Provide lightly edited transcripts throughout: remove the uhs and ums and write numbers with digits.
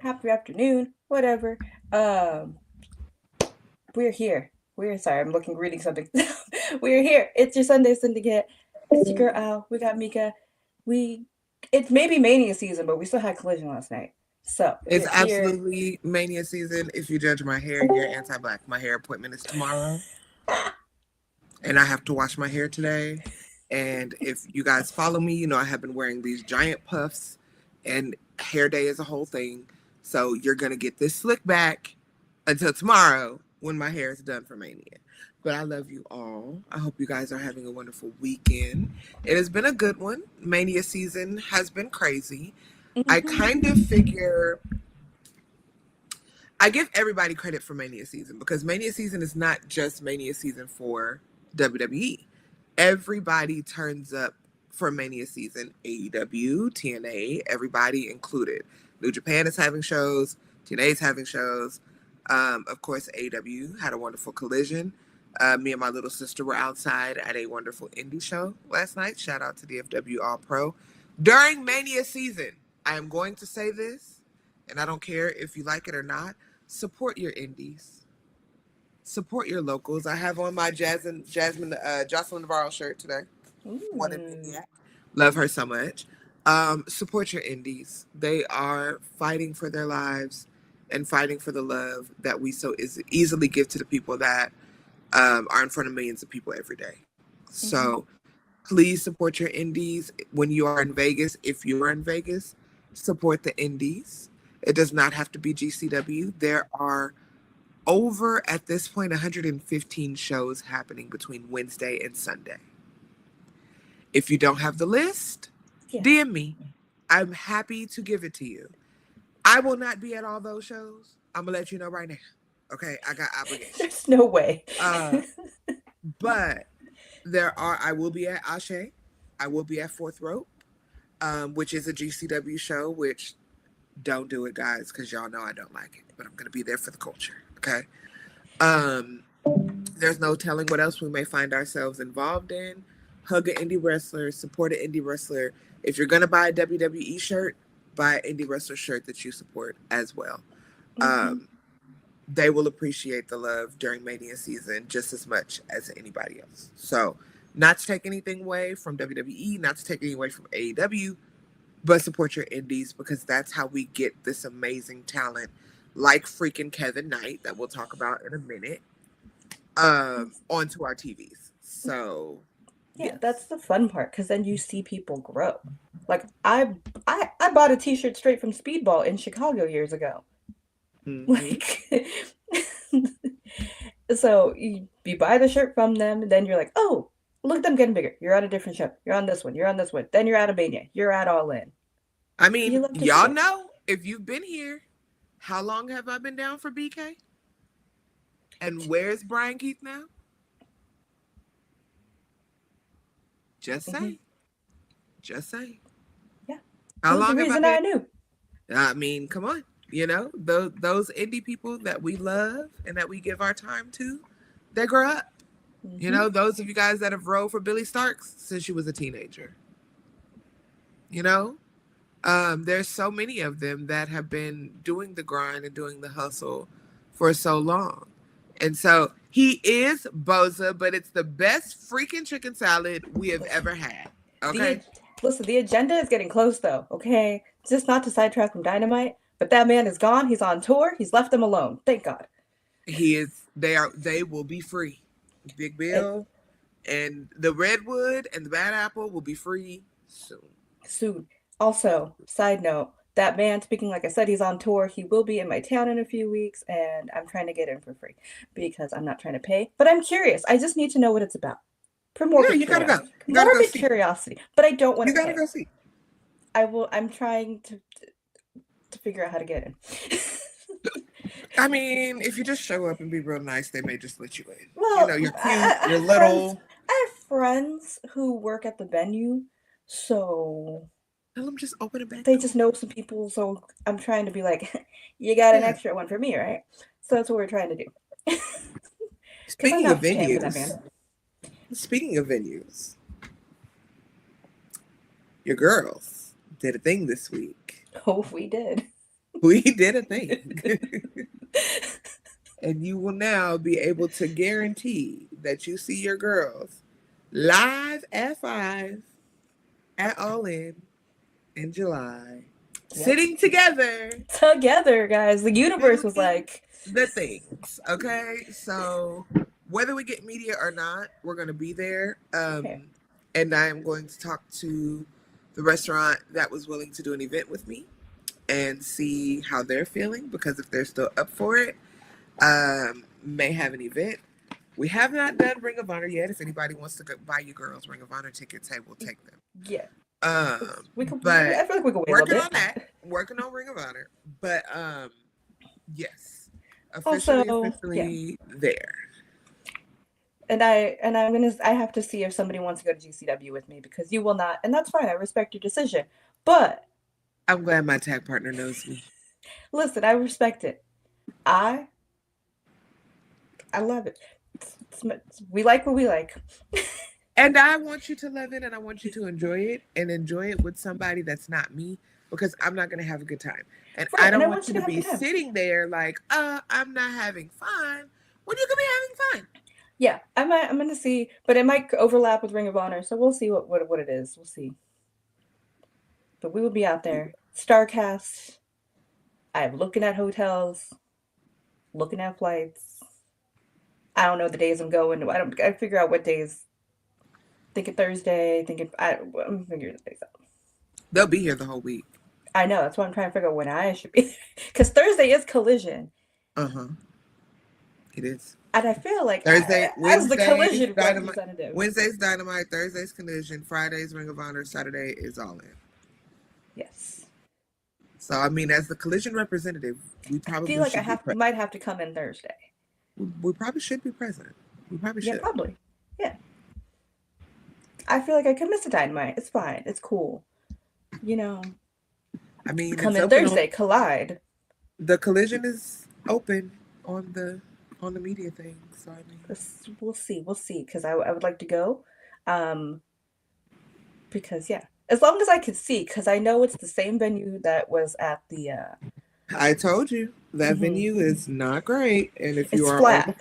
happy afternoon, whatever. Um, we're here. We're sorry, I'm reading something. We're here. It's your Sunday Syndicate. It's your girl Al. We got Mika. We it's maybe Mania season, but we still had Collision last night. So It's we're here. absolutely mania season. If you judge my hair, you're anti-black. My hair appointment is tomorrow, and I have to wash my hair today. And if you guys follow me, you know I have been wearing these giant puffs, and hair day is a whole thing. So you're gonna get this slick back until tomorrow when my hair is done for mania. But I love you all. I hope you guys are having a wonderful weekend. It has been a good one. Mania season has been crazy. I kind of figure I give everybody credit for Mania season because Mania season is not just Mania season for WWE. Everybody turns up for Mania season. AEW, TNA, everybody included. New Japan is having shows. TNA is having shows. Of course, AEW had a wonderful collision. Me and my little sister were outside at a wonderful indie show last night. Shout out to DFW All Pro. During Mania season, I am going to say this, and I don't care if you like it or not. Support your indies. Support your locals. I have on my Jocelyn Navarro shirt today. What an Ooh. idiot. Love her so much. Support your indies. They are fighting for their lives and fighting for the love that we so easily give to the people that are in front of millions of people every day. So please support your indies when you are in Vegas. If you are in Vegas, support the indies. It does not have to be GCW. There are over, at this point, 115 shows happening between Wednesday and Sunday. If you don't have the list, Yeah. DM me. I'm happy to give it to you. I will not be at all those shows. I'm going to let you know right now. Okay? I got obligations. There's no way. But I will be at Ashe. I will be at Fourth Rope, which is a GCW show, which don't do it, guys, because y'all know I don't like it. But I'm going to be there for the culture. Okay? There's no telling what else we may find ourselves involved in. Hug an indie wrestler, support an indie wrestler. If you're going to buy a WWE shirt, buy an indie wrestler shirt that you support as well. They will appreciate the love during Mania season just as much as anybody else. So, not to take anything away from WWE, not to take anything away from AEW, but support your indies because that's how we get this amazing talent like freaking Kevin Knight that we'll talk about in a minute onto our TVs. So Yeah, yes. that's the fun part because then you see people grow. Like I bought a T-shirt straight from Speedball in Chicago years ago. Like, so you buy the shirt from them, then you're like, oh, look at them getting bigger. You're on a different show. You're on this one. You're on this one. Then you're at a Mania. You're at All In. I mean, You love to see y'all it. know if you've been here, how long have I been down for BK? And where's Brian Keith now? Just say. Just say. Yeah. How Who's the long have I reason been? I knew? I mean, come on. You know, those indie people that we love and that we give our time to, they grow up. You know, those of you guys that have rode for Billy Starks since you was a teenager. You know, there's so many of them that have been doing the grind and doing the hustle for so long. And so he is Boza, but it's the best freaking chicken salad we have ever had. Okay? Listen, the agenda is getting close though, okay? Just not to sidetrack from Dynamite, but that man is gone. He's on tour. He's left them alone. Thank God. They will be free. Big And Bill and the Redwood and the Bad Apple will be free soon. soon. Also, side note, that man, speaking like I said, he's on tour. He will be in my town in a few weeks, and I'm trying to get in for free because I'm not trying to pay. But I'm curious. I just need to know what it's about. For Yeah, morbid you gotta go. curiosity. You gotta go Morbid see. curiosity. But I don't want You to gotta pay. go see. I will. I'm trying to figure out how to get in. I mean, if you just show up and be real nice, they may just let you in. You Well, know, you're cute, I you're have friends. little. I have friends who work at the venue, so Tell them just open a back they door. just know some people. So I'm trying to be like, you got an Yeah. extra one for me, right? So that's what we're trying to do. Because I'm Speaking of not paying for that, man. venues, your girls did a thing this week. Oh, we did. We did a thing. And you will now be able to guarantee that you see your girls live at 5 at All in July, Yep. sitting together Together, guys. The universe was doing like, the things. Okay, so whether we get media or not, we're gonna be there. yeah. And I am going to talk to the restaurant that was willing to do an event with me and see how they're feeling, because if they're still up for it, may have an event. We have not done Ring of Honor yet. If anybody wants to go buy you girls Ring of Honor tickets, hey, we'll take them. Yeah. We could, But I feel like we could wait a working little on bit. that, working on Ring of Honor. But yes, Also, yeah. officially there. And I have to see if somebody wants to go to GCW with me, because you will not, and that's fine. I respect your decision. But I'm glad my tag partner knows me. listen, I respect it. I love it. We like what we like. And I want you to love it, and I want you to enjoy it with somebody that's not me, because I'm not going to have a good time. And Right, I and don't I want want you you to to have a be good time. sitting there like, I'm not having fun when you could be having fun. Yeah, I'm gonna see, but it might overlap with Ring of Honor, so we'll see what it is. We'll see. But we will be out there. Starcast. I'm looking at hotels, looking at flights. I don't know the days I'm going. I figure out what days. Thinking Thursday. I'm figuring the days out. They'll be here the whole week. I know, that's why I'm trying to figure out when I should be. Because Thursday is Collision. Uh-huh. It is. And I feel like Thursday, as the Wednesday's Collision Dynamite, representative. Wednesday's Dynamite, Thursday's Collision, Friday's Ring of Honor, Saturday is All In. Yes. So I mean, as the Collision representative, we I probably feel like should be present. might have to come in Thursday. We probably should be present. We probably should. Yeah, probably. Yeah. I feel like I could miss a Dynamite. It's fine. It's cool. You know. I mean, Come it's in open Thursday. Collide. The Collision is open on the media thing. So I mean, We'll see. We'll see. Because I would like to go. Because yeah, as long as I can see, because I know it's the same venue that was at the. I told you that venue is not great, and if you It's are flat. on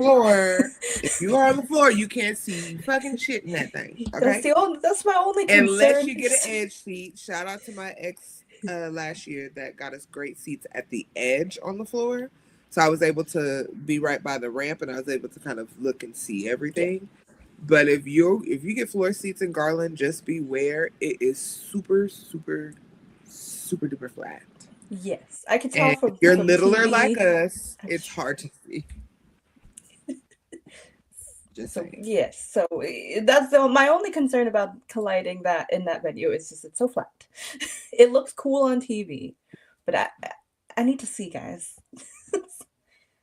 the floor, you can't see fucking shit in that thing. Okay, That's my only concern. Unless you get an edge seat. Shout out to my ex last year that got us great seats at the edge on the floor, so I was able to be right by the ramp, and I was able to kind of look and see everything. Yeah. But if you get floor seats in Garland, just beware. It is super, super, super duper flat. Yes, I can tell and from. You're from littler TV. like us. It's hard to see. Just saying. Yes, so that's my only concern about colliding that in that venue is just it's so flat. It looks cool on TV, but I need to see, guys.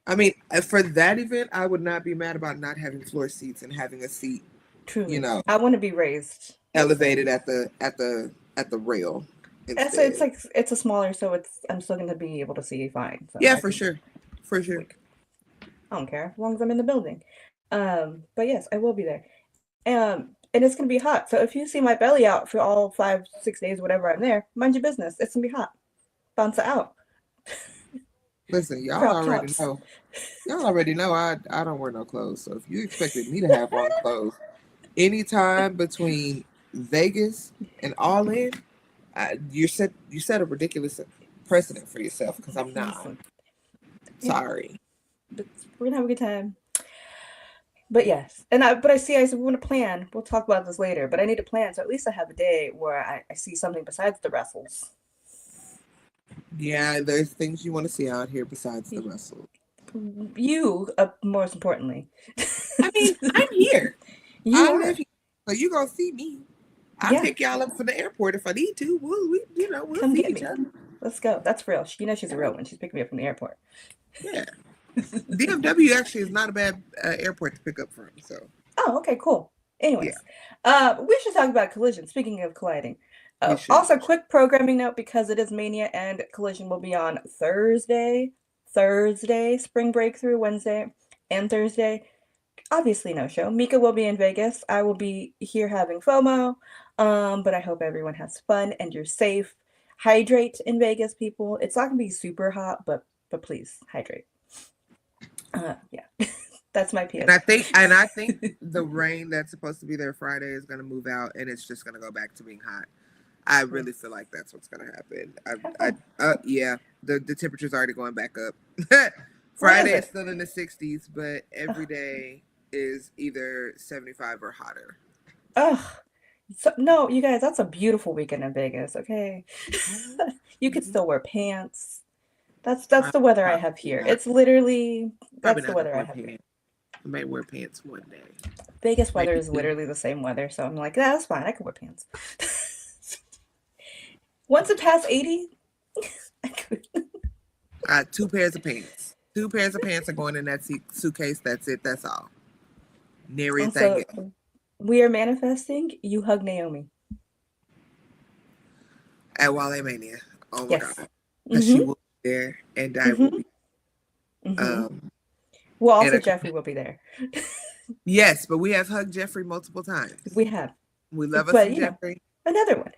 I mean, for that event, I would not be mad about not having floor seats and having a seat. Truly, you know, I want to be raised, elevated at the rail. And so it's a smaller, so I'm still going to be able to see fine. So yeah, for sure. I don't care as long as I'm in the building. But yes, I will be there. And it's gonna be hot. So if you see my belly out for all 5-6 days, whatever I'm there, mind your business. It's gonna be hot. Bounce it out. Listen, y'all already know. Y'all already know I don't wear no clothes. So if you expected me to have on clothes anytime between Vegas and All In, you set a ridiculous precedent for yourself, because I'm not. Sorry. But we're gonna have a good time. But yes, I said we want to plan. We'll talk about this later, but I need to plan, so at least I have a day where I see something besides the wrestles. Yeah, there's things you want to see out here besides the wrestle. You, most importantly. I mean, I'm here. I live here, so you gonna see me. I'll pick y'all up from the airport if I need to. We'll come see get each me. other. Let's go. That's real. She's a real one. She's picking me up from the airport. Yeah. DFW actually is not a bad airport to pick up from. So. Oh, okay, cool. Anyways, we should talk about Collision. Speaking of colliding, also quick programming note, because it is Mania and Collision will be on Thursday, Spring Breakthrough Wednesday, and Thursday. Obviously, no show. Mika will be in Vegas. I will be here having FOMO, but I hope everyone has fun and you're safe. hydrate in Vegas, people. It's not gonna be super hot, but please hydrate. Yeah, that's my PS. And I think the rain that's supposed to be there Friday is going to move out, and it's just going to go back to being hot. I really feel like that's what's going to happen. Yeah, the temperature's already going back up. Friday is still in the 60s, but every day is either 75 or hotter. Ugh. So, no, you guys, that's a beautiful weekend in Vegas, okay? You could still wear pants. That's the weather I have here. It's literally, that's the weather I have here. I might wear pants one day. Vegas weather is literally the same weather, so I'm like, that's fine. I can wear pants. Once it passed 80, I could. 2 pairs of pants. 2 pairs of pants are going in that suitcase. That's it. That's all. Nary a thing else. We are manifesting. You hug Naomi at Wale Mania. Oh my God. She will be there, and I will be. Well, also Jeffrey will be there. Yes, but we have hugged Jeffrey multiple times. We have. We love us some Jeffrey. Another one.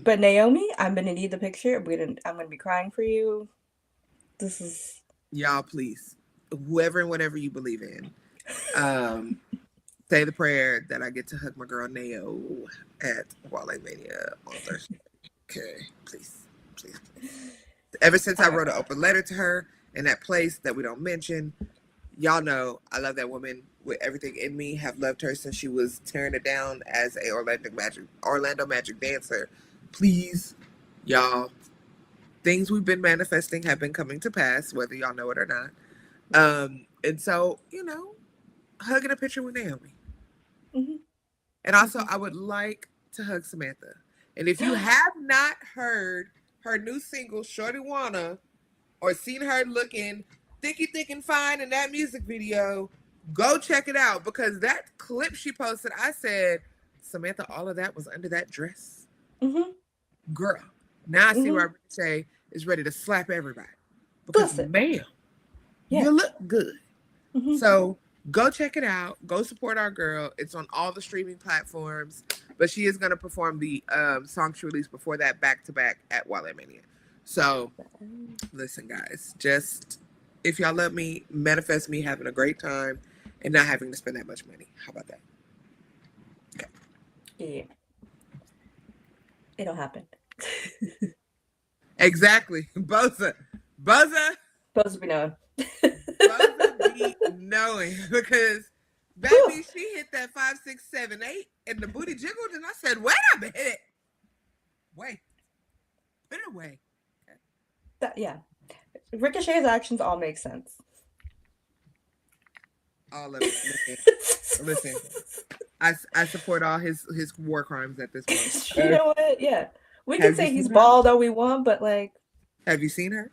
But Naomi, I'm gonna need the picture. I'm gonna be crying for you. This is y'all. Please, whoever and whatever you believe in, say the prayer that I get to hug my girl Nao at Wale Mania on Thursday. Okay, please. Ever since I wrote an open letter to her in that place that we don't mention, y'all know I love that woman with everything in me. Have loved her since she was tearing it down as a Orlando Magic dancer. Please, y'all, things we've been manifesting have been coming to pass, whether y'all know it or not. And so, hugging a picture with Naomi. And also, I would like to hug Samantha. And if you have not heard her new single, Shorty Wanna, or seen her looking thicky, thick, and fine in that music video, go check it out, because that clip she posted, I said, Samantha, all of that was under that dress. Girl, now I see why Ricochet is ready to slap everybody. Because, ma'am, you look good. So go check it out. Go support our girl. It's on all the streaming platforms. But she is going to perform the song she released before that back-to-back at Wale Mania. So, listen, guys. Just, if y'all love me, manifest me having a great time and not having to spend that much money. How about that? Okay. Yeah. It'll happen. Exactly. Buzzer be knowing. Buzzer be knowing, because baby, she hit that 5, 6, 7, 8, and the booty jiggled, and I said, "Wait a minute, wait, put it away." Yeah, Ricochet's actions all make sense. All of it. Listen. I support all his war crimes at this point. You know what? Yeah, we can say he's bald all we want, but like, have you seen her?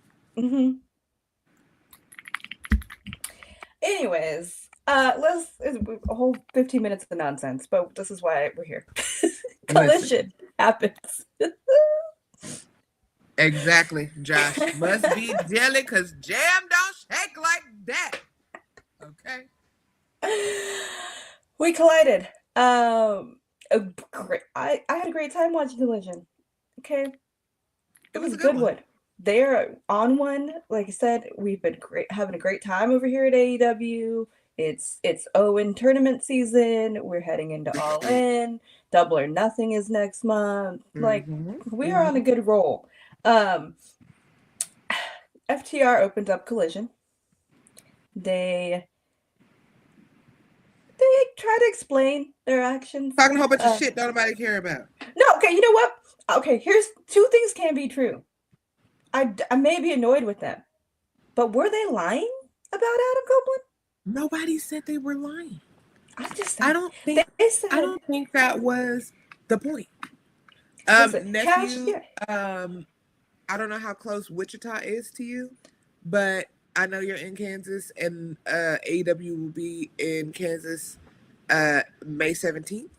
Anyways, let's a whole 15 minutes of nonsense, but this is why we're here. Collision happens. Exactly, Josh. Must be jelly, because jam don't shake like that. Okay. We collided. Great. I had a great time watching Collision. Okay. It was a good one. They're on one. Like I said, we've been having a great time over here at AEW. It's Owen tournament season. We're heading into All In. Double or Nothing is next month. Like, we are on a good roll. FTR opened up Collision. They try to explain their actions. Talking a whole bunch of shit don't nobody care about. No, okay, you know what? Okay, here's 2 things can be true. I may be annoyed with them, but were they lying about Adam Copeland? Nobody said they were lying. I don't think that was the point. Nephew, I don't know how close Wichita is to you, but I know you're in Kansas, and AEW will be in Kansas May 17th.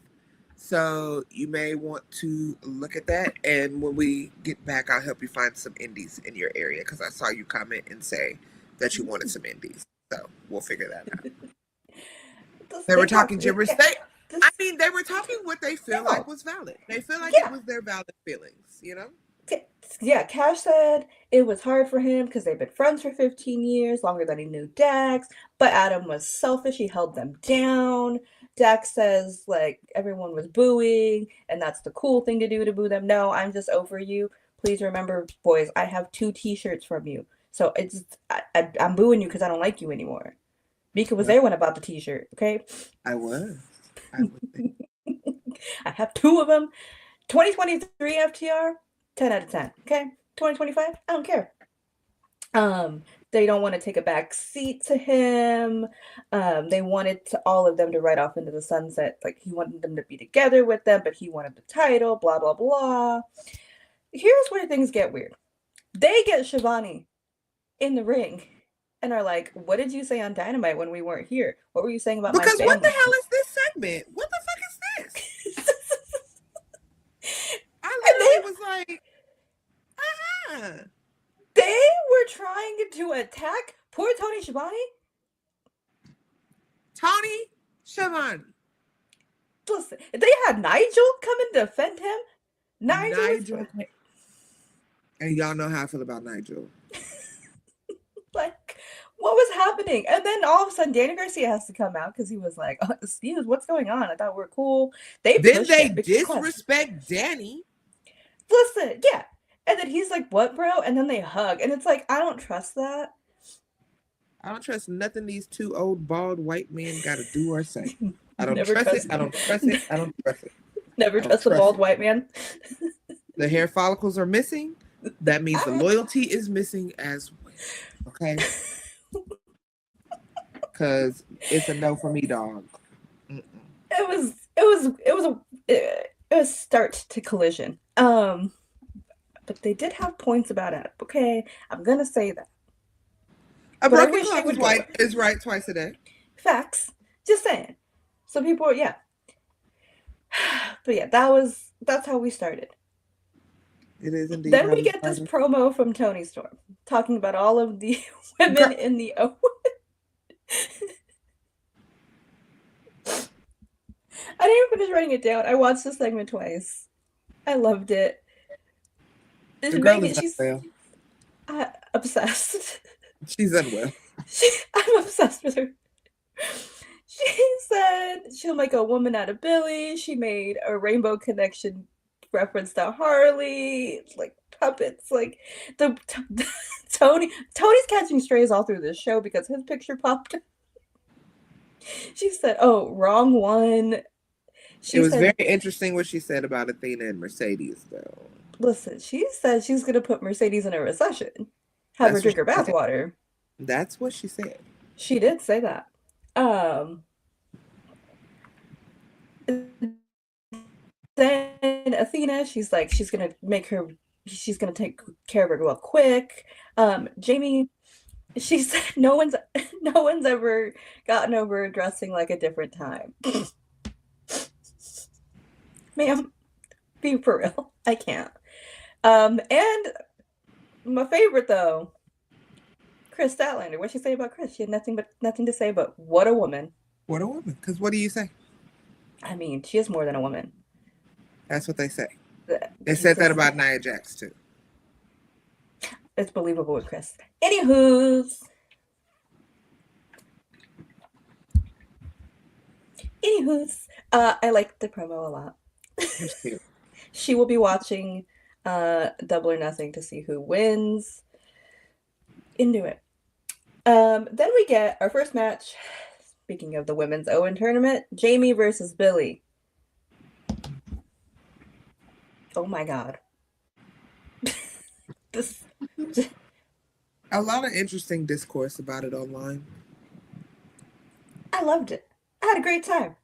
So you may want to look at that. And when we get back, I'll help you find some indies in your area, because I saw you comment and say that you wanted some indies. So we'll figure that out. They were talking gibberish. They were talking what they feel like was valid. They feel like it was their valid feelings, Yeah, Cash said it was hard for him because they've been friends for 15 years, longer than he knew Dax. But Adam was selfish. He held them down. Dax says, like, everyone was booing, and that's the cool thing to do to boo them. No, I'm just over you. Please remember, boys, I have 2 t-shirts from you. So I'm booing you because I don't like you anymore. Mika was Well, there when I bought the t-shirt, okay? I was. I was. I have 2 of them. 2023 FTR, 10 out of 10. Okay, 2025, I don't care. They don't want to take a back seat to him. They wanted all of them to ride off into the sunset. Like, he wanted them to be together with them, but he wanted the title. Blah blah blah. Here's where things get weird. They get Shivani in the ring and are like, "What did you say on Dynamite when we weren't here? What were you saying about my Because what the family?" hell is this segment? What the fuck is this? I And literally was like, they were trying to attack poor Tony Schiavone. Tony Schiavone. Listen, if they had Nigel come and defend him, Nigel. And y'all know how I feel about Nigel. Like, what was happening? And then all of a sudden, Danny Garcia has to come out because he was like, oh, "Excuse, what's going on? I thought we were cool." They disrespect Danny. Listen, yeah. And then he's like, "What, bro?" And then they hug. And it's like, I don't trust that. I don't trust nothing these 2 old, bald, white men got to do or say. I don't trust it. I don't trust it. I don't trust it. Never trust the bald white man. The hair follicles are missing. That means the loyalty is missing as well. Okay? Because it's a no for me, dog. Mm-mm. It was start to Collision. But they did have points about it. Okay, I'm gonna say that. A broken clock is right twice a day. Facts. Just saying. So people, yeah. But yeah, that's how we started. It is indeed. Then we get this promo from Toni Storm talking about all of the women in the Owen. I didn't even finish writing it down. I watched the segment twice. I loved it. The girl is unwell. Obsessed. She's unwell. I'm obsessed with her. She said she'll make a woman out of Billy. She made a Rainbow Connection reference to Harley, like puppets, like Tony's catching strays all through this show because his picture popped up. She said, "Oh, wrong one." It was very interesting what she said about Athena and Mercedes, though. Listen, she said she's going to put Mercedes in a recession. Have her drink her bathwater. That's what she said. She did say that. Then Athena, she's like, she's going to take care of her real quick. Jamie, she said no one's ever gotten over dressing like a different time. Ma'am, be for real. I can't. And my favorite though, Chris Statlander. What'd she say about Chris? She had nothing to say but what a woman. What a woman. Because what do you say? I mean, she is more than a woman. That's what they say. They said that about Nia Jax too. It's believable with Chris. Anywho's, I liked the promo a lot. She will be watching Double or Nothing to see who wins. Into it. Then we get our first match. Speaking of the women's Owen tournament, Jamie versus Billy. Oh my god. A lot of interesting discourse about it online. I loved it. I had a great time.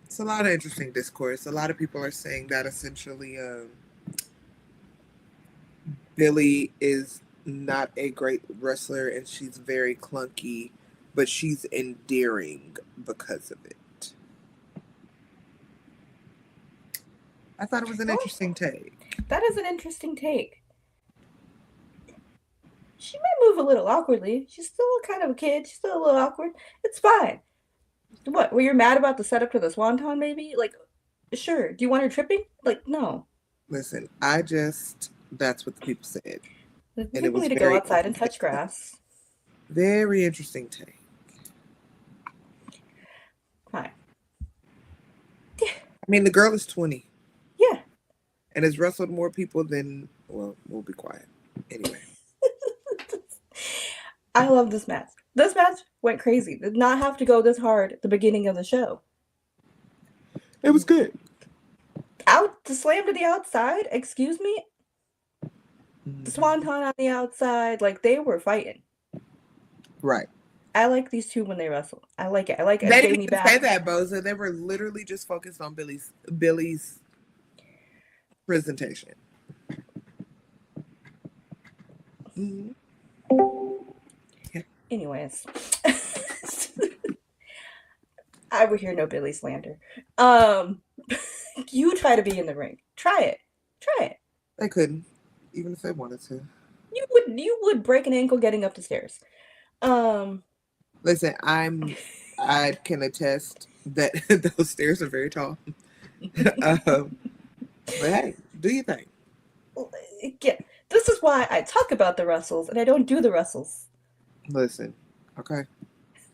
It's a lot of interesting discourse. A lot of people are saying that essentially Billy is not a great wrestler and she's very clunky, but she's endearing because of it. I thought it was an interesting take. That is an interesting take. She might move a little awkwardly. She's still kind of a kid. She's still a little awkward. It's fine. What? Were you mad about the setup to the Swanton, maybe? Like, sure. Do you want her tripping? Like, no. Listen, I just That's what the people said. And it People was need to go very outside and touch grass. Very interesting take. Hi. I mean, the girl is 20. Yeah. And has wrestled more people than, well, we'll be quiet. Anyway. I love this match. This match went crazy. Did not have to go this hard at the beginning of the show. It was good. Out the slam to the outside, excuse me? The swanton on the outside, like they were fighting. Right. I like these two when they wrestle. I like it. I like They a didn't Jamie even back. say that, Boza. They were literally just focused on Billy's presentation. Mm-hmm. Yeah. Anyways. I would hear no Billy slander. You try to be in the ring. Try it. Try it. They couldn't, even if they wanted to. You would break an ankle getting up the stairs. Listen, I can attest that those stairs are very tall. But hey, do you think? Yeah, this is why I talk about the wrestles and I don't do the wrestles. Listen, okay.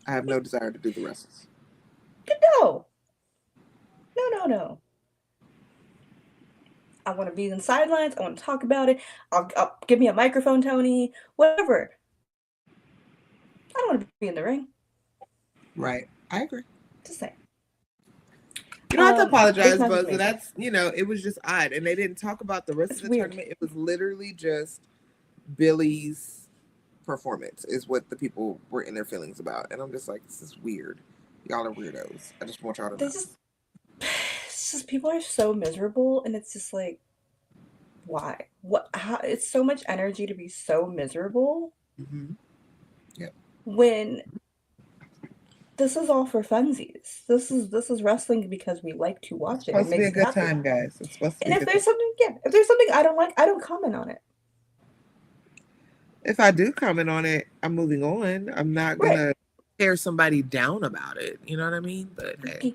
I have no desire to do the wrestles. No. No. I want to be in the sidelines. I want to talk about it. I'll give me a microphone, Tony. Whatever. I don't want to be in the ring. Right. I agree. Just saying. You don't have to apologize, but that's, it was just odd. And they didn't talk about the rest of the tournament. It was literally just Billy's performance is what the people were in their feelings about. And I'm just like, this is weird. Y'all are weirdos. I just want y'all to know. It's just people are so miserable, and it's just like, why? What? How? It's so much energy to be so miserable. Mm-hmm. Yep. When this is all for funsies. This is wrestling because we like to watch it. It's supposed to be a good time, guys. It's supposed to be. And if there's something I don't like, I don't comment on it. If I do comment on it, I'm moving on. I'm not gonna tear somebody down about it. You know what I mean? But hey,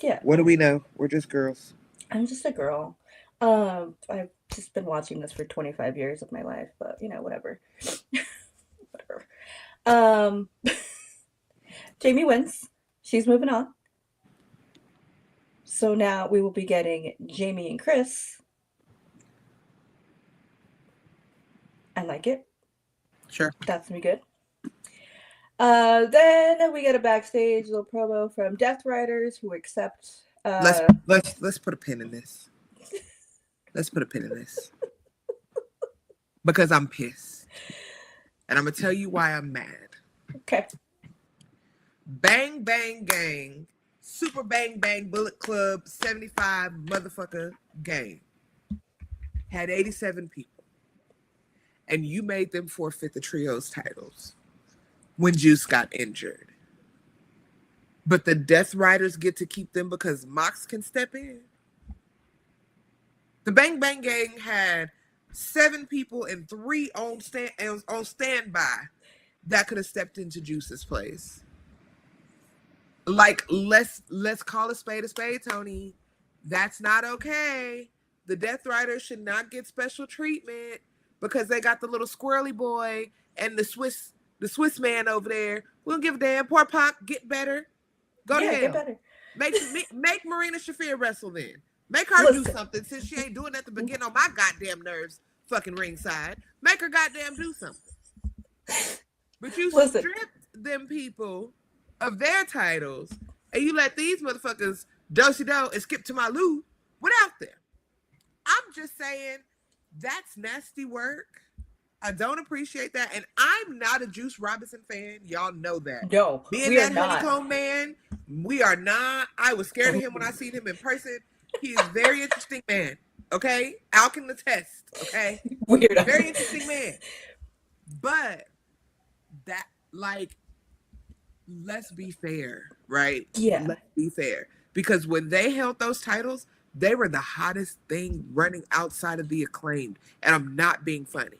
yeah. What do we know? We're just girls. I'm just a girl. I've just been watching this for 25 years of my life, but whatever. Whatever. Jamie wins. She's moving on. So now we will be getting Jamie and Chris. I like it. Sure. That's gonna be good. Then we get a backstage little promo from Death Riders who accept. Let's put a pin in this. Let's put a pin in this because I'm pissed, and I'm gonna tell you why I'm mad. Okay. Bang Bang Gang, Super Bang Bang Bullet Club 75 motherfucker gang had 87 people, and you made them forfeit the trios titles when Juice got injured. But the Death Riders get to keep them because Mox can step in. The Bang Bang Gang had 7 people and 3 on standby that could have stepped into Juice's place. Like, let's call a spade, Tony. That's not okay. The Death Riders should not get special treatment because they got the little squirrely boy and the Swiss man over there. We don't give a damn. Poor Pac, get better. Go to hell. Get better. Make Marina Shafir wrestle then. Make her do something since she ain't doing at the beginning on my goddamn nerves fucking ringside. Make her goddamn do something. But you stripped them people of their titles and you let these motherfuckers do-si-do and skip to my loo without them. I'm just saying that's nasty work. I don't appreciate that. And I'm not a Juice Robinson fan. Y'all know that. No, being that honeycomb man, we are not. I was scared of him when I seen him in person. He's a very interesting man. Okay? Al can attest. Okay? Weird. Very interesting man. But that, like, let's be fair, right? Yeah. Let's be fair. Because when they held those titles, they were the hottest thing running outside of the Acclaimed. And I'm not being funny.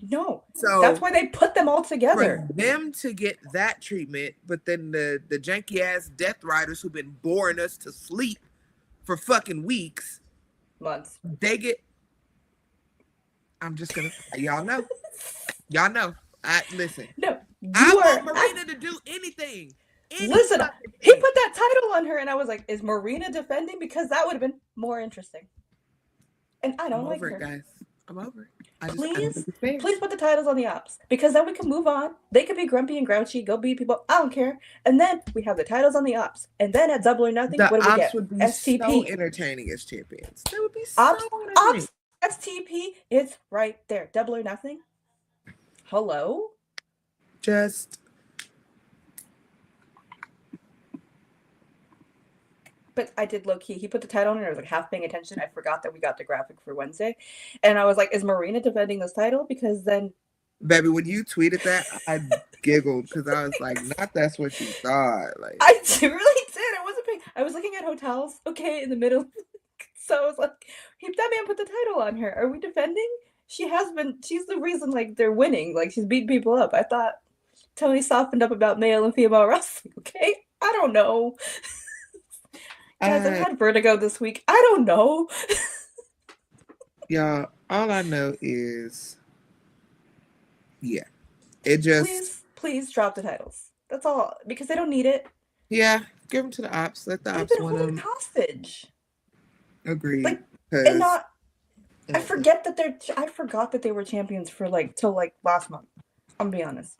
No. So that's why they put them all together. For them to get that treatment, but then the janky ass Death Riders who've been boring us to sleep for fucking weeks. Months. They get I'm just gonna, y'all know. Y'all know. Listen. No, I you are. want Marina to do anything. Any Listen, fucking he thing. put that title on her, and I was like, is Marina defending? Because that would have been more interesting. And I I'm don't like over it, her. guys. I'm over it. I don't think Please, it's fair. please put the titles on the ops because then we can move on. They could be grumpy and grouchy, go beat people. I don't care. And then we have the titles on the ops. And then at Double or Nothing, The what do we ops get? would be so STP. entertaining as champions. They would be so Ops, entertaining. ops, STP. It's right there. Double or Nothing. Hello. Just But I did low key. He put the title on and I was like half paying attention. I forgot that we got the graphic for Wednesday. And I was like, is Marina defending this title? Because then. baby, when you tweeted that, I giggled because I was like, not that's what you thought. Like, I really did. I wasn't paying. I was looking at hotels, okay, in the middle. So I was like, that man put the title on her. Are we defending? She has been. She's the reason, like, they're winning. Like, she's beating people up. I thought Tony softened up about male and female wrestling, okay? I don't know. Guys, I've had vertigo this week. I don't know. y'all, all I know is, yeah, it just, please drop the titles. That's all, because they don't need it. yeah, give them to the ops. Let the They've ops been win holding them. hostage. Agreed. Like, and not. I forgot that they were champions for like till like last month. I'm gonna be honest.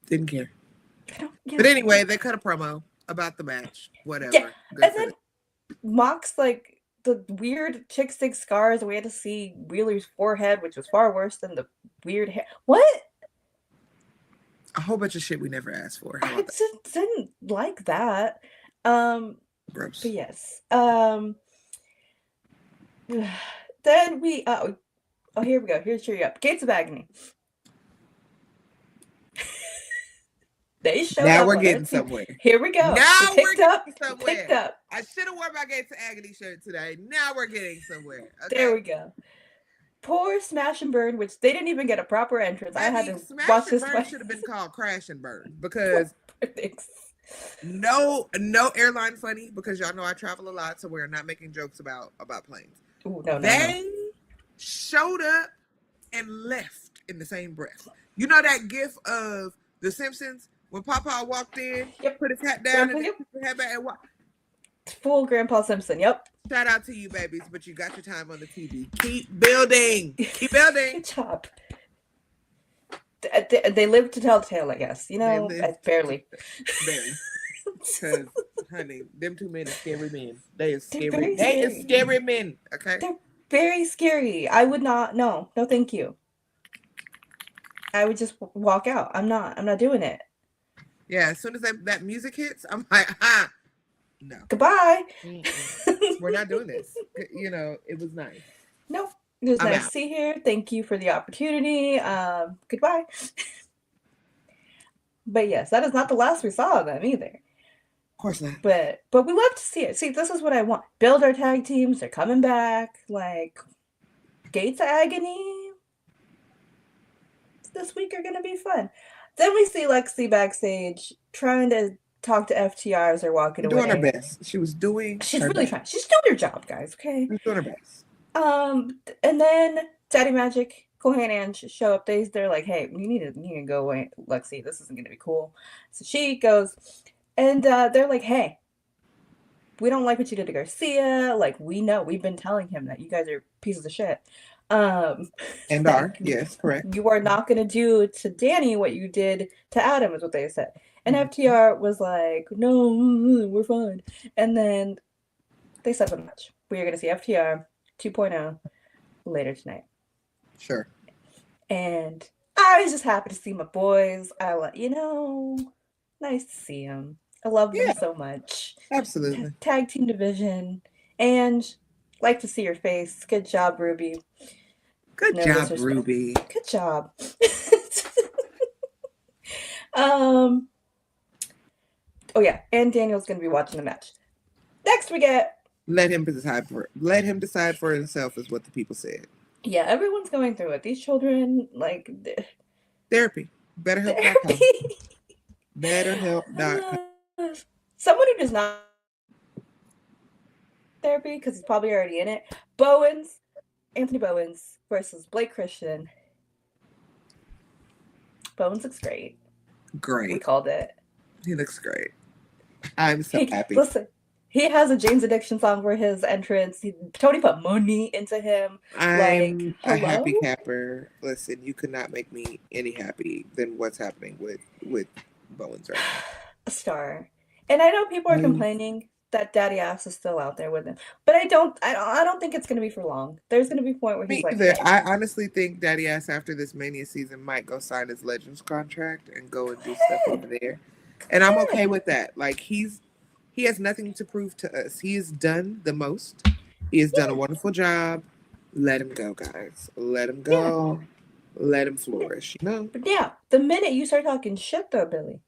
Didn't care. But anyway, they cut a promo about the match. Whatever. Yeah. And then Mox, like, the weird chick stick scars. We had to see Wheeler's forehead, which was far worse than the weird hair. What? A whole bunch of shit we never asked for. I just didn't like that. Gross. But yes. Then we here we go. Here's Cheer You Up. Gates of Agony. They showed now up. We're getting somewhere. Here we go. Now we're getting somewhere. Picked up. I should have worn my Gates of Agony shirt today. Now we're getting somewhere. Okay? There we go. Poor Smash and Burn, which they didn't even get a proper entrance. I had to Smash watch and this. Burn should have been called Crash and Burn because no airline funny because y'all know I travel a lot, so we're not making jokes about planes. Ooh, no. They showed up and left in the same breath. You know that gif of The Simpsons when Papa walked in, put his hat down, and put his hat back and walked. Full Grandpa Simpson. Yep. Shout out to you, babies, but you got your time on the TV. Keep building. Keep building. Good job. They live to tell the tale, I guess. You know, barely. Barely. Because, honey, them two men are scary men. They are scary. They are scary men. Okay. They're very scary. I would not. No, thank you. I would just walk out. I'm not doing it. Yeah, as soon as that music hits, I'm like, no. Goodbye. We're not doing this. You know, it was nice. Nope. It was nice to see here. Thank you for the opportunity. Goodbye. But yes, that is not the last we saw of them either. Of course not. But we love to see it. See, this is what I want. Build our tag teams. They're coming back. Like, Gates of Agony this week are going to be fun. Then we see Lexi backstage trying to talk to FTR as they're walking away. Doing her best. She's really trying. She's doing her job, guys, okay? She's doing her best. And then Daddy Magic, Kohan and show up. They're like, hey, you need to go away, Lexi. This isn't going to be cool. So she goes, and they're like, hey, we don't like what you did to Garcia. Like, we know. We've been telling him that you guys are pieces of shit. And are, yes, correct. You are not going to do to Danny what you did to Adam, is what they said. And FTR was like, no, we're fine. And then they said the match. We are going to see FTR 2.0 later tonight. Sure. And I was just happy to see my boys. Nice to see them. I love them so much. Absolutely. Tag team division. And like to see your face. Good job, Ruby. Good job, Ruby. Good job. Oh yeah, and Daniel's gonna be watching the match. Next we get let him decide for himself is what the people said. Yeah, everyone's going through it. These children, like therapy. BetterHelp.com. BetterHelp.com. Someone who does not therapy because he's probably already in it. Bowens Anthony Bowens versus Blake Christian. Bowens looks great. Great. We called it. He looks great. I'm so happy. Listen, he has a Jane's Addiction song for his entrance. Tony put money into him. I'm hello? a happy capper. Listen, you could not make me any happy than what's happening with Bowens right now. A star. And I know people are complaining that Daddy Ass is still out there with him, but I don't think it's gonna be for long. There's gonna be a point where he's like, hey. I honestly think Daddy Ass after this Mania season might go sign his Legends contract and go and do stuff over there, and I'm okay with that. Like he has nothing to prove to us. He has done the most. He has done a wonderful job. Let him go, guys. Let him go. Let him flourish. You know. But yeah, the minute you start talking shit, though, Billy.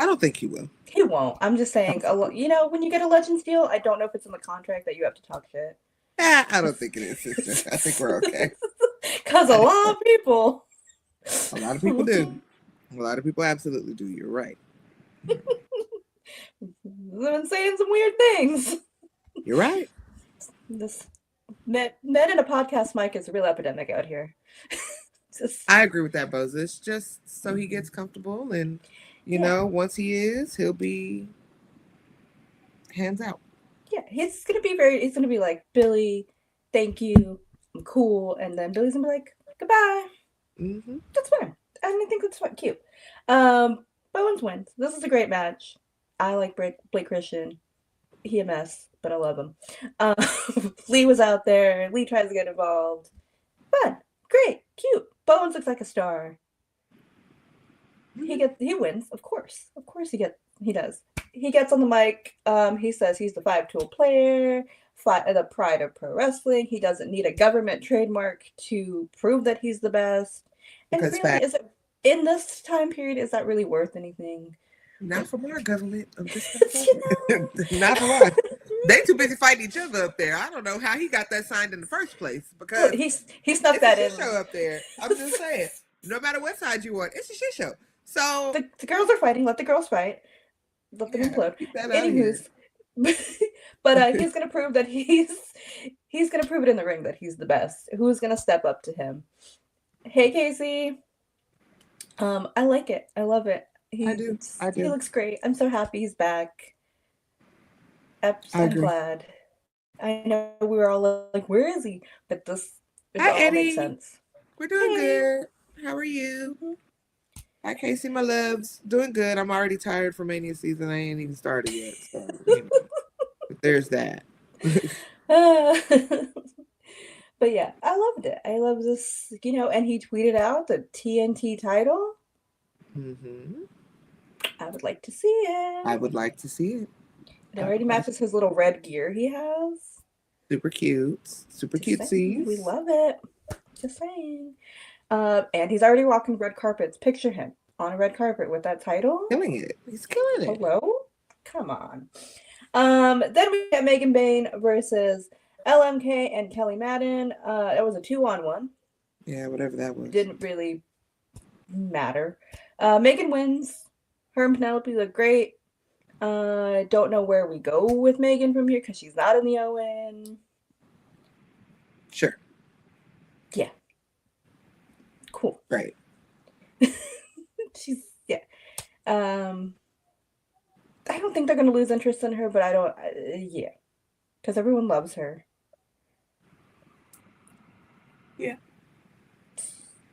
I don't think he will. He won't. I'm just saying, when you get a Legends deal, I don't know if it's in the contract that you have to talk shit. I don't think it is, sister. I think we're okay. Because a lot of people do. A lot of people absolutely do. You're right. They've been saying some weird things. You're right. This men in a podcast mic is a real epidemic out here. I agree with that, Boza. It's just so he gets comfortable, and you know, once he is, he'll be hands out. Yeah, he's gonna be like, Billy, thank you, I'm cool, and then Billy's gonna be like, goodbye. Mm-hmm. That's fine. I think that's cute. Bowens wins. This is a great match. I like Blake Christian. He a mess, but I love him. Lee was out there. Lee tries to get involved. Fun, great, cute. Bowens looks like a star. He wins, of course. Of course he does. He gets on the mic. He says he's the 5-tool player, the pride of pro wrestling. He doesn't need a government trademark to prove that he's the best. And really, in this time period, is that really worth anything? Not from our government. I'm just not from us. They too busy fighting each other up there. I don't know how he got that signed in the first place, because he snuck that in. Show up there. I'm just saying. No matter what side you want, it's a shit show. So the girls are fighting. Let the girls fight. Let them implode. Anywho's, but he's gonna prove that he's gonna prove it in the ring that he's the best. Who's gonna step up to him? Hey, Casey. I like it. I love it. I do. He looks great. I'm so happy he's back. I'm glad. I know we were all like, "Where is he?" But this all makes sense. We're doing good. How are you? Hi, Casey, my loves. Doing good. I'm already tired from Mania season. I ain't even started yet. So, but there's that. But yeah, I loved it. I love this, and he tweeted out the TNT title. Mm-hmm. I would like to see it. I would like to see it. It already matches his little red gear he has. Super cute. Super cutesy. We love it. Just saying. And he's already walking red carpets. Picture him on a red carpet with that title. Killing it. He's killing it. Hello? Come on. Then we got Megan Bayne versus LMK and Kelly Madden. It was a 2-on-1. Yeah, whatever that was. Didn't really matter. Megan wins. Her and Penelope look great. Don't know where we go with Megan from here because she's not in the Owen. Sure. Yeah. Cool. Right. She's I don't think they're gonna lose interest in her, but I don't. Because everyone loves her. Yeah.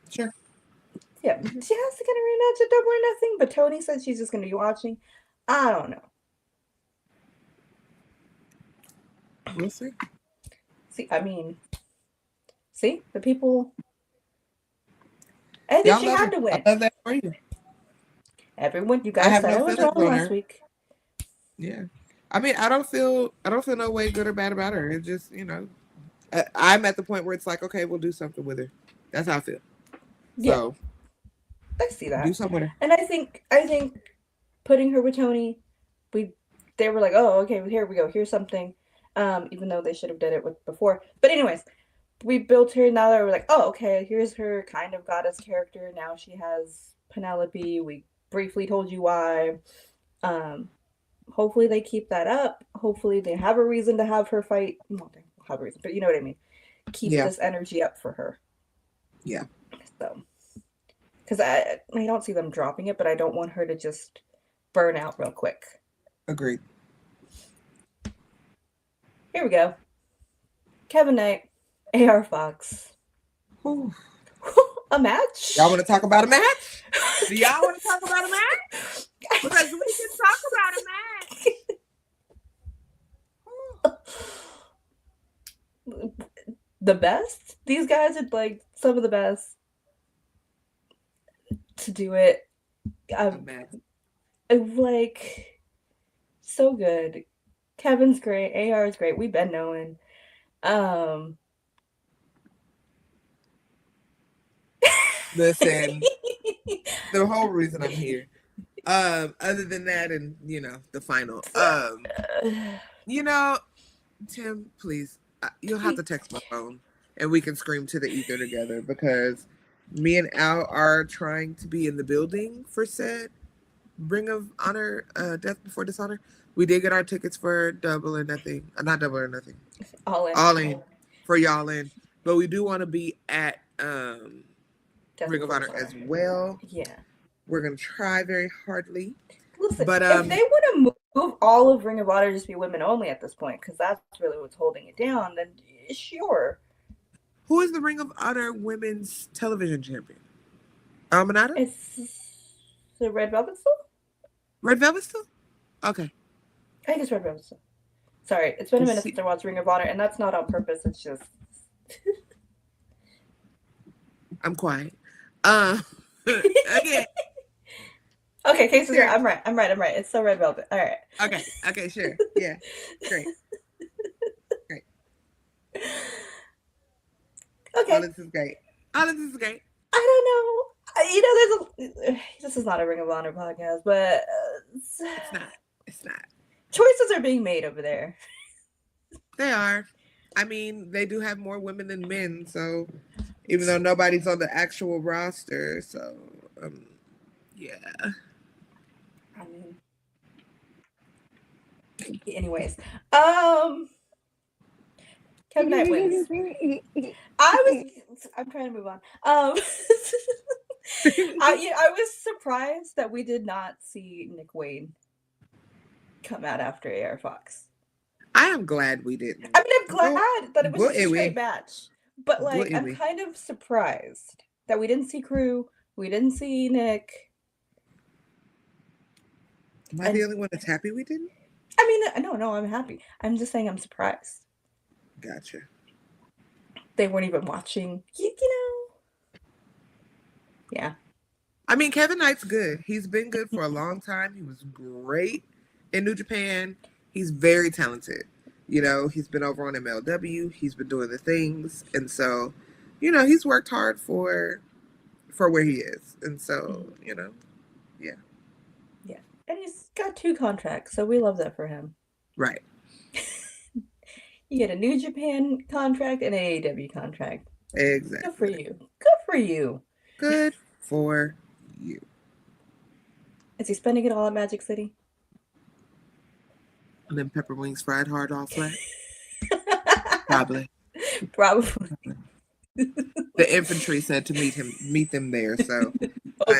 Sure. Yeah, she has to get a rematch at Double or Nothing, but Tony says she's just gonna be watching. I don't know. We'll see. See, the people. I think she had to win. I love that for you. Everyone, you guys said I was wrong last week. Yeah, I don't feel no way good or bad about her. It's just, I'm at the point where it's like, okay, we'll do something with her. That's how I feel. Yeah, so, I see that. Do something with her. And I think putting her with Tony, they were like, oh, okay, well, here we go. Here's something. Even though they should have did it before. But anyways, we built her. Now that we're like, oh, okay, here's her kind of goddess character. Now she has Penelope. We briefly told you why. Hopefully they keep that up. Hopefully they have a reason to have her fight. Well, have a reason, but you know what I mean. Keep Yeah. this energy up for her. Yeah. So, because I don't see them dropping it, but I don't want her to just burn out real quick. Agreed. Here we go. Kevin Knight, AR Fox. Whew. A match? Y'all want to talk about a match? Do y'all want to talk about a match? Because we can talk about a match. The best? These guys are like some of the best to do it. Like, so good. Kevin's great. AR is great. We've been knowing. Listen, the whole reason I'm here. Other than that, and the final. Tim, please, you'll have to text my phone, and we can scream to the ether together, because me and Al are trying to be in the building for said Ring of Honor, Death Before Dishonor. We did get our tickets for Double or Nothing. Not Double or Nothing. All in for y'all in. But we do want to be at Ring of Honor as well. Yeah. We're going to try very hardly. Listen, but, if they want to move all of Ring of Honor to just be women only at this point, because that's really what's holding it down, then sure. Who is the Ring of Honor Women's Television Champion? Almanata? It's the Red Velvet still? Red Velvet still? Okay. I think it's Red Velvet still. Sorry, it's been a minute since I watched Ring of Honor, and that's not on purpose. It's just... I'm quiet. Again. Okay, cases sure. I'm right. It's still Red Velvet. All right. Okay, sure. Yeah. Great. Okay. All this is great. I don't know. This is not a Ring of Honor podcast, but it's not. Choices are being made over there. They are. I mean, they do have more women than men, so even though nobody's on the actual roster, so yeah. I mean, anyways, Kevin Knight wins. I'm trying to move on. I was surprised that we did not see Nick Wayne come out after AR Fox. I am glad we didn't. I mean, I'm glad that it was just a straight match. But, like, I'm kind of surprised that we didn't see Crew, we didn't see Nick. Am I the only one that's happy we didn't? I mean, no, I'm happy. I'm just saying I'm surprised. Gotcha. They weren't even watching, Yeah. I mean, Kevin Knight's good. He's been good for a long time. He was great in New Japan. He's very talented. He's been over on MLW. He's been doing the things. And so, he's worked hard for where he is. And so, yeah. Yeah. And he's got 2 contracts, so we love that for him. Right. You get a New Japan contract and an AEW contract. Exactly. Good for you. Good for you. Is he spending it all at Magic City? And then pepper wings fried hard all flat? Probably. The infantry said to meet them there, so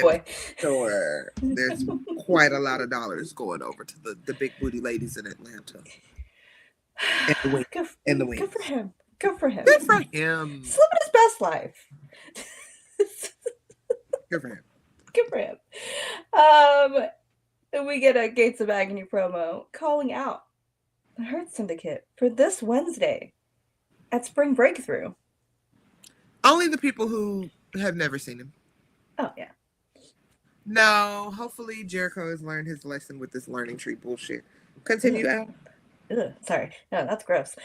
boy. Sure there's quite a lot of dollars going over to the big booty ladies in Atlanta. And the wings. Good for him. Good for him. He's living his best life. Good for him. We get a Gates of Agony promo calling out the Hurt Syndicate for this Wednesday at Spring Breakthrough. Only the people who have never seen him. Oh, yeah. No, hopefully Jericho has learned his lesson with this learning tree bullshit. Continue, Al. Sorry. No, that's gross.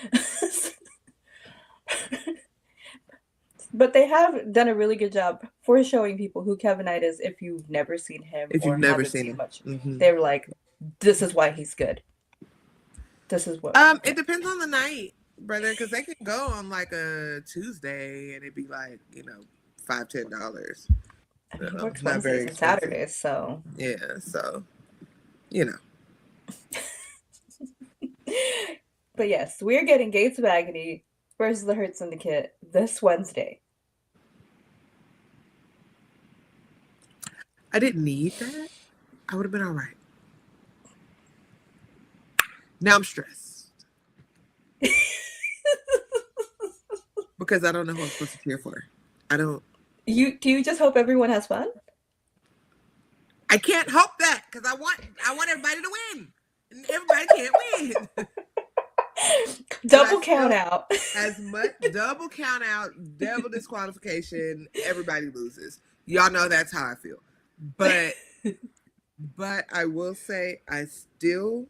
But they have done a really good job for showing people who Kevin Knight is if you've never seen him. If you've never seen him. Much. Mm-hmm. They were like, this is why he's good. This is what. It depends on the night, brother, because they can go on like a Tuesday and it'd be like, $5-10. I mean, it works Wednesdays and Saturdays, so. Yeah, so, But yes, we're getting Gates of Agony versus the Hurt Syndicate this Wednesday. I didn't need that. I would have been all right. Now I'm stressed. Because I don't know who I'm supposed to cheer for. I don't. Do you just hope everyone has fun? I can't hope that because I want everybody to win. And everybody can't win. Double count out. As much double count out, double disqualification, everybody loses. Y'all know that's how I feel. But I will say I still,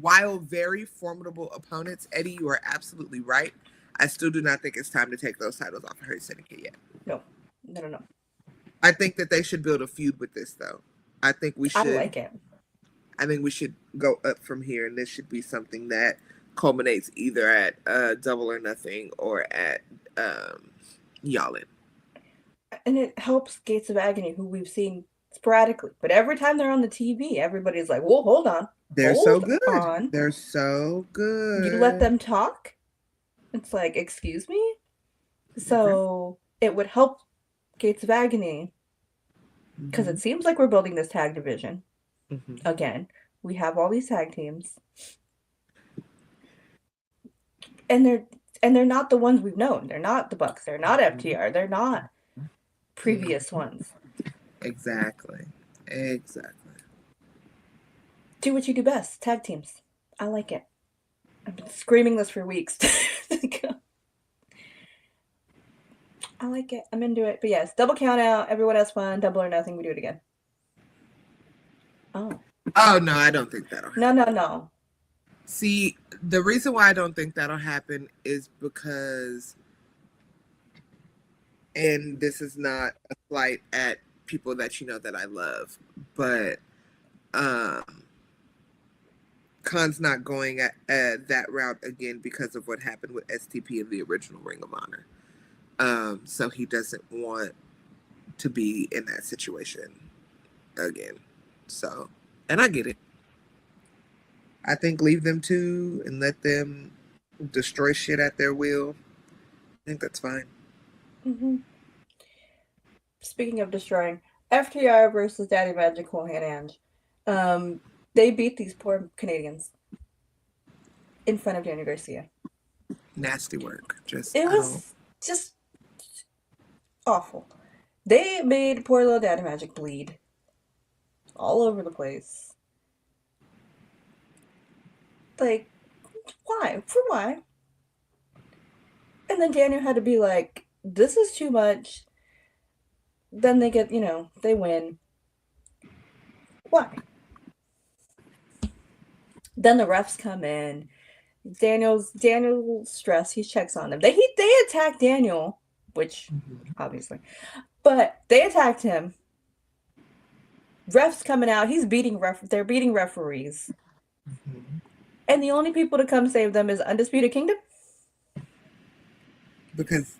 while very formidable opponents, Eddie, you are absolutely right. I still do not think it's time to take those titles off of Hurt Syndicate yet. No. I think that they should build a feud with this, though. I think we should. I like it. I think we should go up from here, and this should be something that culminates either at Double or Nothing or at Y'all In. And it helps Gates of Agony, who we've seen sporadically. But every time they're on the TV, everybody's like, "Well, hold on. They're so good. They're so good. You let them talk?" It's like, excuse me? So it would help Gates of Agony because it seems like we're building this tag division. Again, we have all these tag teams. And they're not the ones we've known. They're not the Bucks. They're not FTR. They're not previous ones. Exactly. Do what you do best. Tag teams. I like it. I've been screaming this for weeks. I like it. I'm into it. But yes, double count out. Everyone has fun. Double or Nothing. We do it again. Oh. Oh, no, I don't think that'll happen. No. See, the reason why I don't think that'll happen is because, and this is not a slight at people that you know that I love, but Khan's not going at that route again because of what happened with STP in the original Ring of Honor. So he doesn't want to be in that situation again. So, and I get it. I think leave them to and let them destroy shit at their will. I think that's fine. Speaking of destroying, FTR versus Daddy Magical and Ange. They beat these poor Canadians in front of Daniel Garcia. Nasty work. It was just awful. They made poor little Daddy Magic bleed all over the place. Like, why? For why? And then Daniel had to be like, this is too much. Then they get, they win. Why? Then the refs come in. Daniel's stressed. He checks on them. They attack Daniel, which obviously, but they attacked him. Refs coming out. He's beating They're beating referees. And the only people to come save them is Undisputed Kingdom? Because,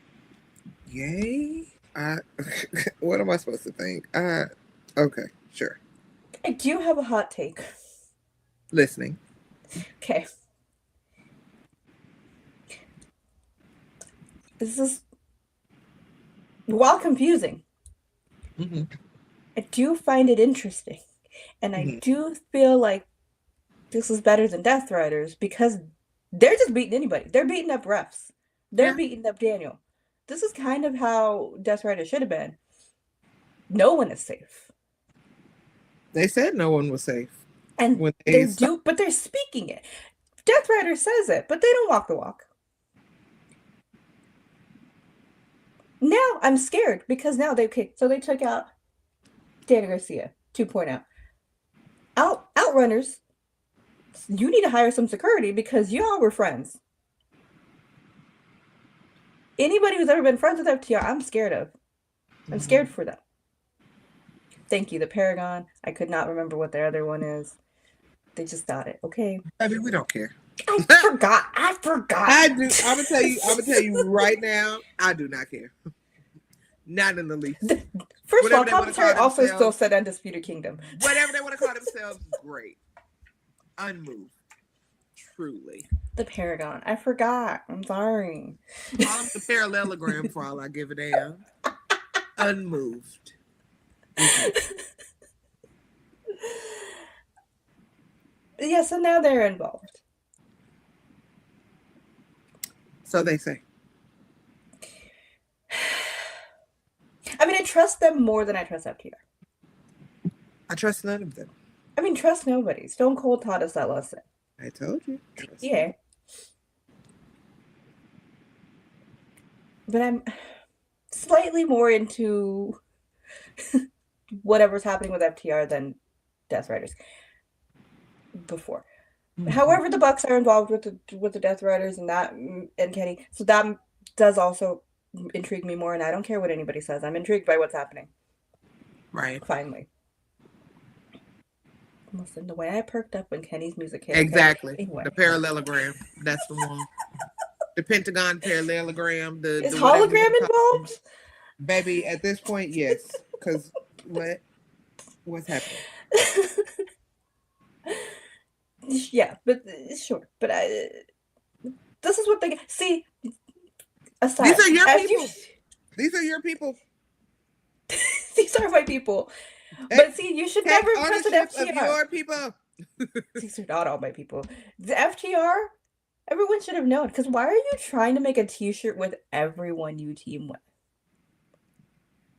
yay? What am I supposed to think? Okay, sure. I do have a hot take. Listening. Okay. This is, while confusing, I do find it interesting. And I do feel like this is better than Death Riders because they're just beating anybody. They're beating up refs. They're beating up Daniel. This is kind of how Death Riders should have been. No one is safe. They said no one was safe. And but they're speaking it. Death Rider says it, but they don't walk the walk. Now I'm scared because now they took out Daniel Garcia 2.0. Outrunners, you need to hire some security because y'all were friends. Anybody who's ever been friends with FTR, I'm scared of. I'm scared for them. Thank you, the Paragon. I could not remember what their other one is. They just got it. Okay. I mean, we don't care. I forgot. I do. I'm gonna tell you right now. I do not care. Not in the least. First of all, commentary also still said Undisputed Kingdom. Whatever they want to call themselves, great. Unmoved. Truly. The Paragon. I forgot. I'm sorry. Call him the parallelogram for all I give a damn. Unmoved. Yeah, so now they're involved. So they say. I mean, I trust them more than I trust FTR. I trust none of them. I mean, trust nobody. Stone Cold taught us that lesson. I told you. Trust Yeah. me. But I'm slightly more into whatever's happening with FTR than Death Riders before. Mm-hmm. However, the Bucks are involved with the Death Riders and Kenny, so that does also intrigue me more. And I don't care what anybody says. I'm intrigued by what's happening. Right. Finally. Listen, the way I perked up when Kenny's music hit. Exactly. Okay? Anyway. The parallelogram. That's the one. The Pentagon parallelogram. Is hologram involved? Baby, at this point, yes. Because what's happening? Yeah, but sure. But this is what they see. Aside, these are your people. These are your people. These are my people. But see, you should never press an FTR. Of your people. These are not all my people. The FTR, everyone should have known. Because why are you trying to make a T-shirt with everyone you team with?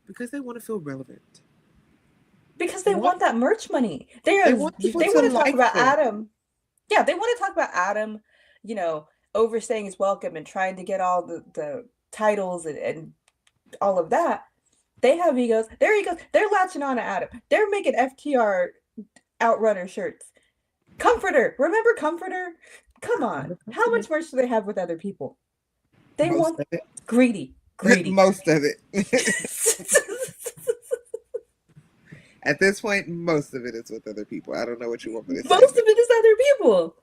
Because they want to feel relevant. Because they want that merch money. They want to talk about Adam. Yeah, they want to talk about Adam, overstaying his welcome and trying to get all the titles and all of that. They have egos. Their egos. They're latching on to Adam. They're making FTR Outrunner shirts. Comforter. Remember Comforter? Come on. How much merch do they have with other people? They want greedy. Most of it. At this point, most of it is with other people. I don't know what you want me to say. Most of it is other people.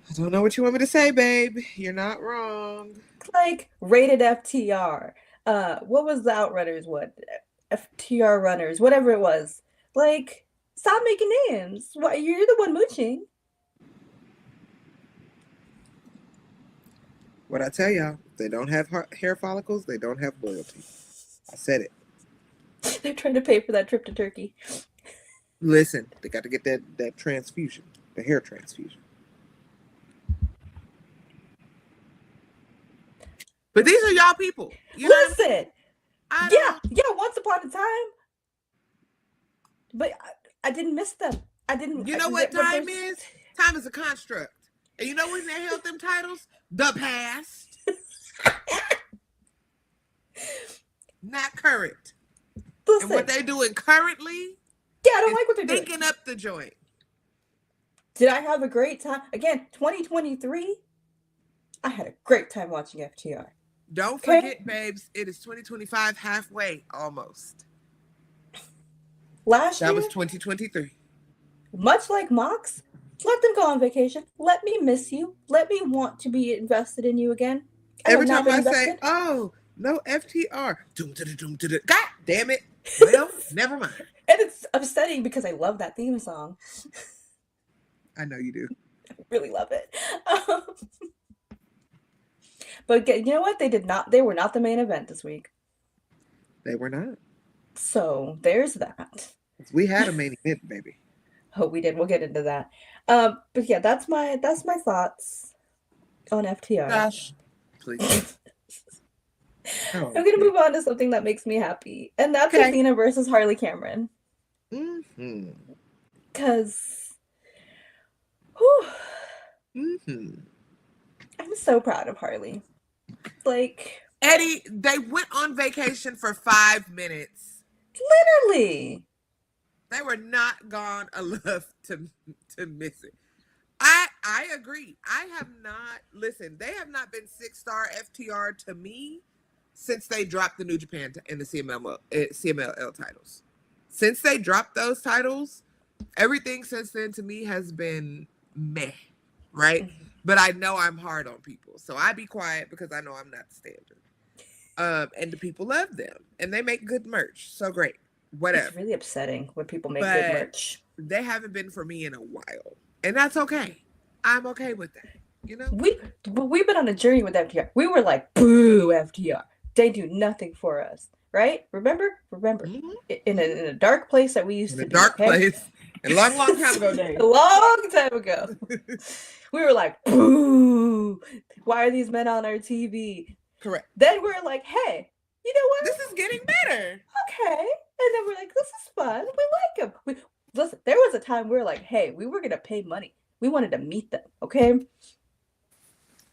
I don't know what you want me to say, babe. You're not wrong. Like rated FTR. What was the Outrunners? What? FTR Runners, whatever it was. Like, stop making names. Why, you're the one mooching. What I tell y'all, they don't have hair follicles, they don't have loyalty. I said it. They're trying to pay for that trip to Turkey. Listen, they got to get that transfusion, the hair transfusion. But these are y'all people. Listen. Yeah, once upon a time. But I didn't miss them. I didn't. You know what time is? Time is a construct. And you know when they held them titles? The past. Not current. Listen. And what they're doing currently. Yeah, I don't like what they're doing. Thinking up the joint. Did I have a great time? Again, 2023. I had a great time watching FTR. Don't forget, babes, it is 2025 halfway almost. Last year? That was 2023. Much like Mox, let them go on vacation. Let me miss you. Let me want to be invested in you again. Every time I say, oh, no FTR. God damn it. Well, never mind. And it's upsetting because I love that theme song. I know you do. I really love it. But you know what? They were not the main event this week. They were not. So there's that. We had a main event, baby. Oh, we did. We'll get into that. But yeah, that's my thoughts on FTR. Gosh, please. I'm gonna move on to something that makes me happy, and that's Athena versus Harley Cameron. Mm-hmm. Because, I'm so proud of Harley. Like, Eddie, they went on vacation for 5 minutes. Literally. They were not gone enough to miss it. I agree. I have not, listen, they have not been 6-star FTR to me since they dropped the New Japan and the CMLL titles. Since they dropped those titles, everything since then to me has been meh, right? Mm-hmm. But I know I'm hard on people, so I be quiet because I know I'm not the standard. And the people love them, and they make good merch, so great. Whatever. It's really upsetting when people make good merch. They haven't been for me in a while. And that's okay. I'm okay with that. You know? We've been on a journey with FTR. We were like, boo, FTR. They do nothing for us, right? Remember? Mm-hmm. In a dark place that we used In a to be, dark okay? place. A long, long time ago, Dave. A long time ago. We were like, boo. Why are these men on our TV? Correct. Then we're like, hey, you know what? This is getting better. Okay. And then we're like, this is fun. We like them. Listen, there was a time we were like, hey, we were going to pay money. We wanted to meet them, okay?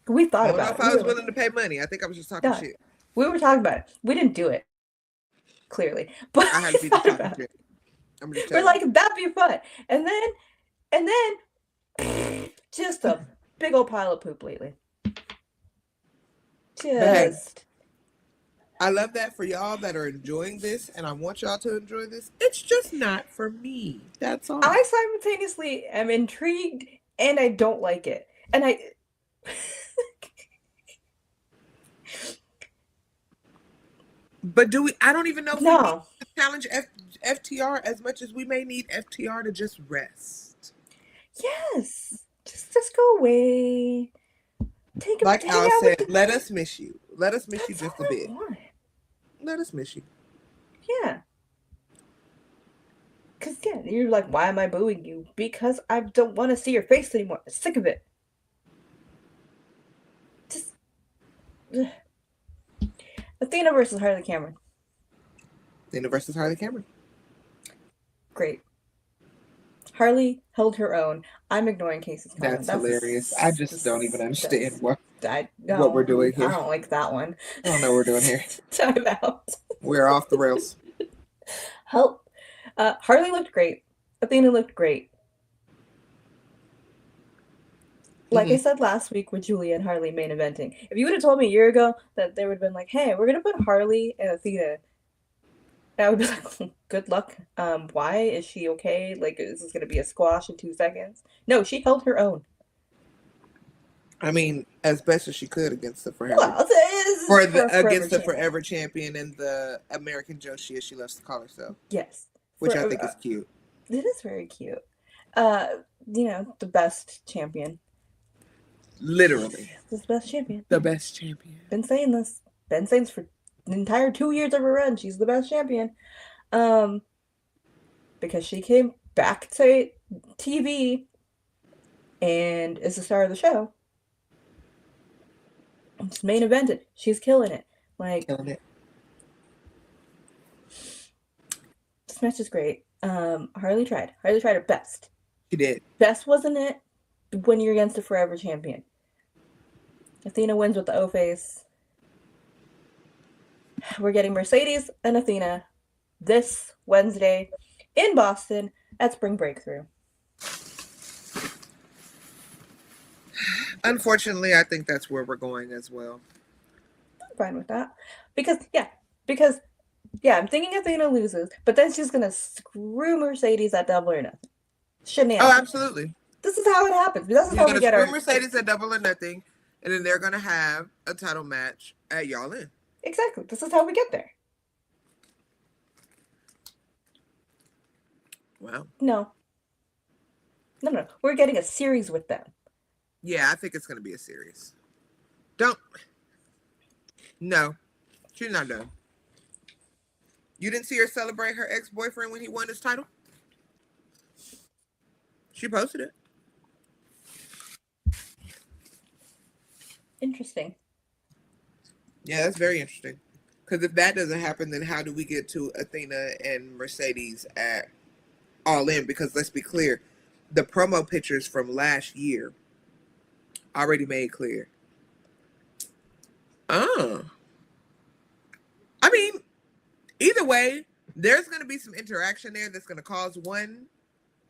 We I thought don't know about if it. I was willing to pay money. I think I was just talking shit. We were talking about it. We didn't do it, clearly. But I had to be just talking shit. I'm just we're like, that'd be fun. And then, just a big old pile of poop lately. Just. I love that for y'all that are enjoying this, and I want y'all to enjoy this. It's just not for me. That's all. I simultaneously am intrigued and I don't like it. And But I don't even know if we need to challenge FTR as much as we may need FTR to just rest. Yes. Just go away. Like Al said, let us miss you. Let us miss you just a bit. Let us miss you. Yeah. Because, yeah, you're like, why am I booing you? Because I don't want to see your face anymore. I'm sick of it. Just. Athena versus Harley Cameron. Athena versus Harley Cameron. Great. Harley held her own. I'm ignoring Casey's comment. That's hilarious. I just don't even understand what we're doing here. I don't like that one. I don't know what we're doing here. Time out. We're off the rails. Help. Harley looked great. Athena looked great. Like I said last week with Julia and Harley main eventing, if you would have told me a year ago that they would have been like, hey, we're going to put Harley and Athena, I would be like, good luck. Why? Is she okay? Like, is this going to be a squash in 2 seconds? No, she held her own. I mean, as best as she could against the forever. Well, against the forever champion and the American Joshi, as she loves to call herself. Yes. Which I think is cute. It is very cute. The best champion. Literally. The best champion. The best champion. Been saying this. Been saying this for the entire 2 years of her run. She's the best champion. Because she came back to TV and is the star of the show. It's main evented. She's killing it. Killing it. This match is great. Harley tried. Harley tried her best. She did. Best wasn't it when you're against a forever champion. Athena wins with the O-face. We're getting Mercedes and Athena this Wednesday in Boston at Spring Breakthrough. Unfortunately, I think that's where we're going as well. I'm fine with that. Because I'm thinking Athena loses, but then she's going to screw Mercedes at Double or Nothing. Shenanigans. Oh, absolutely. This is how it happens. This is how we get our Mercedes at Double or Nothing, and then they're going to have a title match at Y'all In. Exactly. This is how we get there. Well. No. We're getting a series with them. Yeah, I think it's going to be a series. No. She's not done. You didn't see her celebrate her ex-boyfriend when he won his title? She posted it. Interesting. Yeah, that's very interesting. Because if that doesn't happen, then how do we get to Athena and Mercedes at All In? Because let's be clear, the promo pictures from last year already made clear. I mean, either way, there's going to be some interaction there that's going to cause one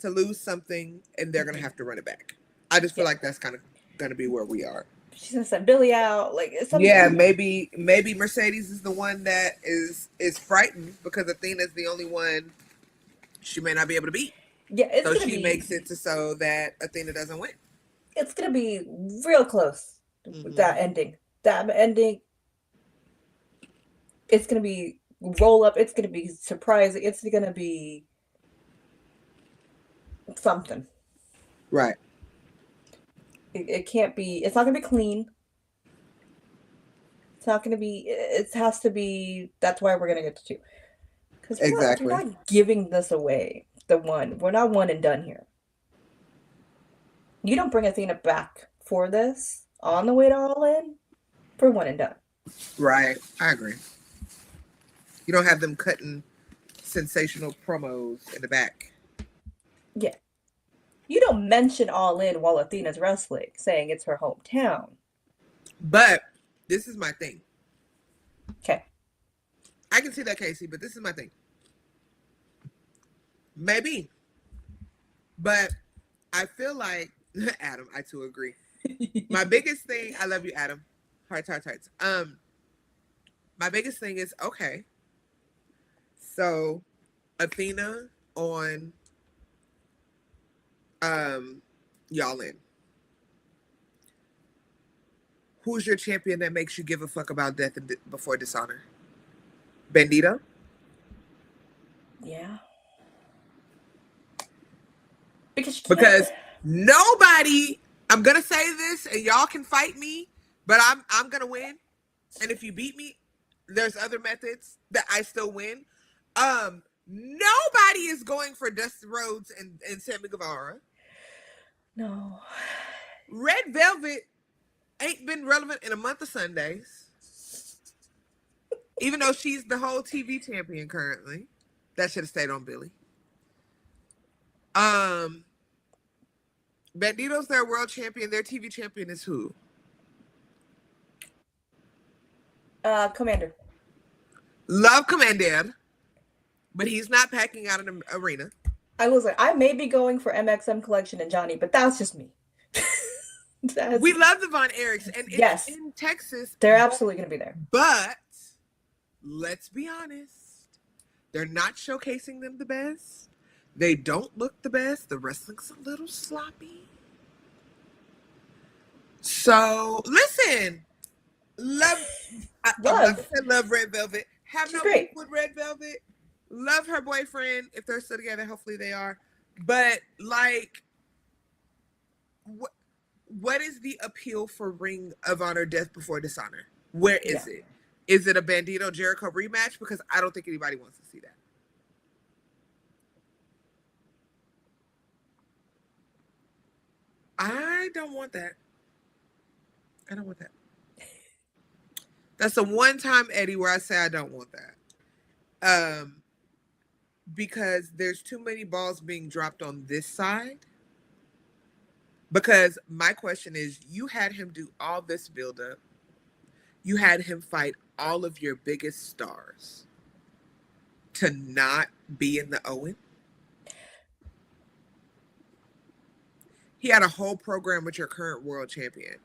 to lose something, and they're going to have to run it back. I just feel like that's kind of going to be where we are. She's going to send Billy out. Yeah, maybe Mercedes is the one that is frightened because Athena's the only one she may not be able to beat. Yeah, so she makes it so that Athena doesn't win. It's going to be real close with that ending. That ending, it's going to be roll up. It's going to be surprising. It's going to be something. Right. It can't be. It's not gonna be clean. It's not gonna be. It has to be. That's why we're gonna get to two. Because you're Exactly. not giving this away. The one. We're not one and done here. You don't bring Athena back for this on the way to All In. For one and done. Right. I agree. You don't have them cutting sensational promos in the back. Yeah. You don't mention All In while Athena's wrestling, saying it's her hometown. But this is my thing. Okay. I can see that, Casey, but this is my thing. Maybe. But I feel like, Adam, I too agree. My biggest thing, I love you, Adam. Hearts. My biggest thing is, okay, so Athena on Y'all In. Who's your champion that makes you give a fuck about death and before dishonor? Bandito? Yeah. Because nobody, I'm gonna say this and y'all can fight me, but I'm gonna win. And if you beat me, there's other methods that I still win. Nobody is going for Dusty Rhodes and Sammy Guevara. No. Red Velvet ain't been relevant in a month of Sundays. Even though she's the whole TV champion currently. That should have stayed on Billy. Bandito's their world champion. Their TV champion is who? Commander. Love Commander. But he's not packing out an arena. I may be going for MXM Collection and Johnny, but that's just me. We love the Von Erichs, and it's yes, in Texas. They're absolutely going to be there. But let's be honest, they're not showcasing them the best. They don't look the best. The wrestling's a little sloppy. So listen, love Red Velvet. Have no beef with Red Velvet. Love her boyfriend. If they're still together, hopefully they are. But like, what is the appeal for Ring of Honor Death Before Dishonor? Where is it? Is it a Bandito Jericho rematch? Because I don't think anybody wants to see that. I don't want that. I don't want that. That's a one-time Eddie where I say I don't want that. Because there's too many balls being dropped on this side. Because my question is, you had him do all this buildup. You had him fight all of your biggest stars to not be in the Owen. He had a whole program with your current world champion.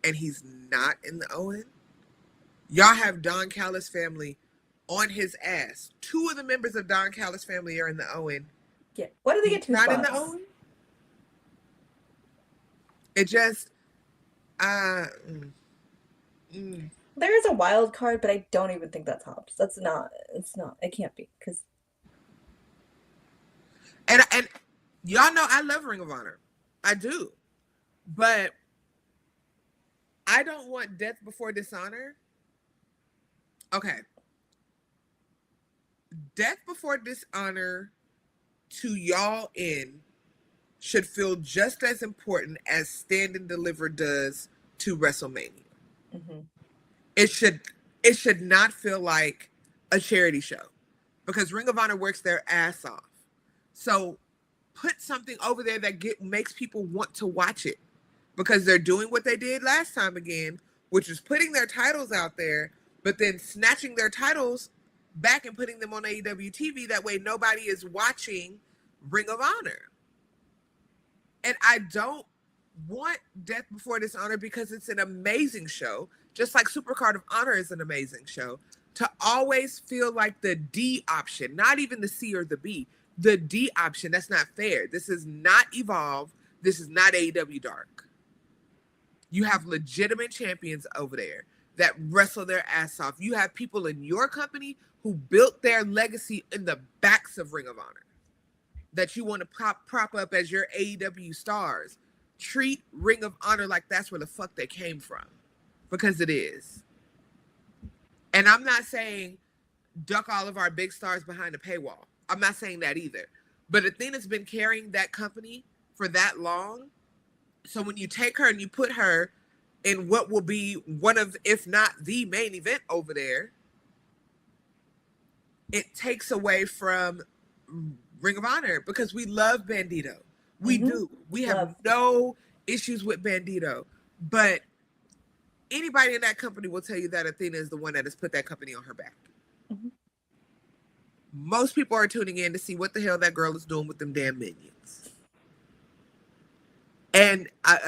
And he's not in the Owen. Y'all have Don Callis family on his ass. Two of the members of Don Callis family are in the Owen. Yeah. What do they get to not in the Owen? It just there is a wild card, but I don't even think that's hops. It's not. It can't be because. And y'all know I love Ring of Honor. I do. But I don't want Death Before Dishonor. Okay. Death Before Dishonor to Y'all In should feel just as important as Stand and Deliver does to WrestleMania. Mm-hmm. It should not feel like a charity show because Ring of Honor works their ass off. So put something over there that makes people want to watch it because they're doing what they did last time again, which is putting their titles out there, but then snatching their titles back and putting them on AEW TV. That way nobody is watching Ring of Honor. And I don't want Death Before Dishonor because it's an amazing show, just like Supercard of Honor is an amazing show, to always feel like the D option, not even the C or the B, the D option. That's not fair. This is not Evolve. This is not AEW Dark. You have legitimate champions over there that wrestle their ass off. You have people in your company who built their legacy in the backs of Ring of Honor that you want to prop up as your AEW stars treat Ring of Honor like that's where the fuck they came from. Because it is. And I'm not saying duck all of our big stars behind a paywall. I'm not saying that either. But Athena's been carrying that company for that long. So when you take her and you put her in what will be one of, if not the main event over there, it takes away from Ring of Honor because we love Bandito. We do. We have no issues with Bandito. But anybody in that company will tell you that Athena is the one that has put that company on her back. Mm-hmm. Most people are tuning in to see what the hell that girl is doing with them damn minions. And I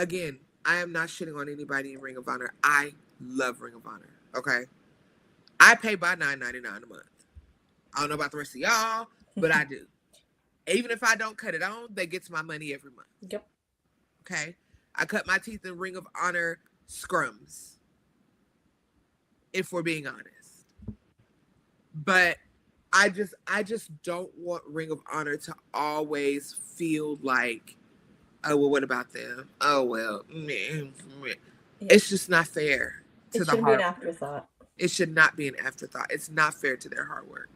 am not shitting on anybody in Ring of Honor. I love Ring of Honor. Okay, I pay by $9.99 a month. I don't know about the rest of y'all, but I do. Even if I don't cut it on, they get my money every month. Yep. Okay, I cut my teeth in Ring of Honor scrums, if we're being honest. But I just don't want Ring of Honor to always feel like, oh, well, what about them? Oh, well, meh. Yeah. It's just not fair to the hard work. It shouldn't be an afterthought. It should not be an afterthought. It's not fair to their hard work.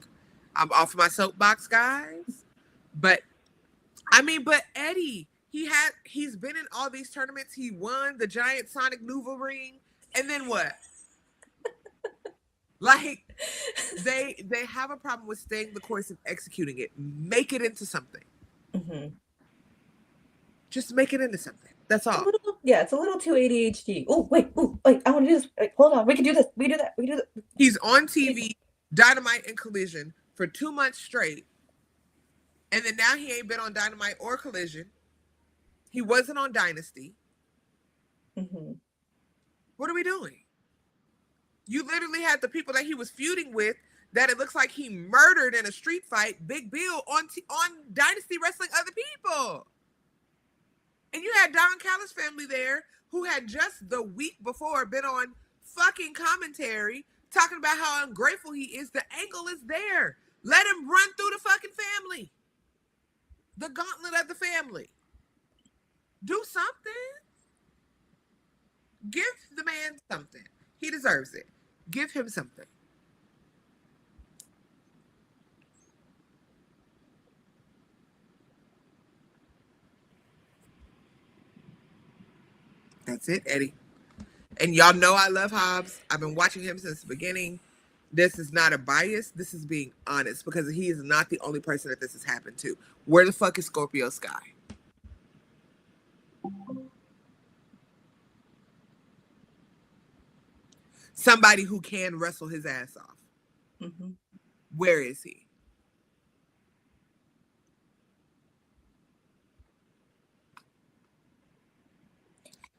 I'm off my soapbox, guys. But Eddie, he's been in all these tournaments. He won the giant Sonic Nuva ring. And then what? Like, they have a problem with staying the course and executing it. Make it into something. Mm-hmm. Just make it into something. That's all. It's a little too ADHD. Oh, wait, I want to do this. Wait, hold on, we can do this. We do that. He's on TV, Dynamite and Collision for 2 months straight. And then now he ain't been on Dynamite or Collision. He wasn't on Dynasty. Mm-hmm. What are we doing? You literally had the people that he was feuding with that it looks like he murdered in a street fight, Big Bill, on Dynasty wrestling other people. And you had Don Callis' family there who had just the week before been on fucking commentary talking about how ungrateful he is. The angle is there. Let him run through the fucking family. The gauntlet of the family. Do something. Give the man something. He deserves it. Give him something. That's it, Eddie. And y'all know I love Hobbs. I've been watching him since the beginning. This is not a bias. This is being honest because he is not the only person that this has happened to. Where the fuck is Scorpio Sky? Somebody who can wrestle his ass off. Mm-hmm. Where is he?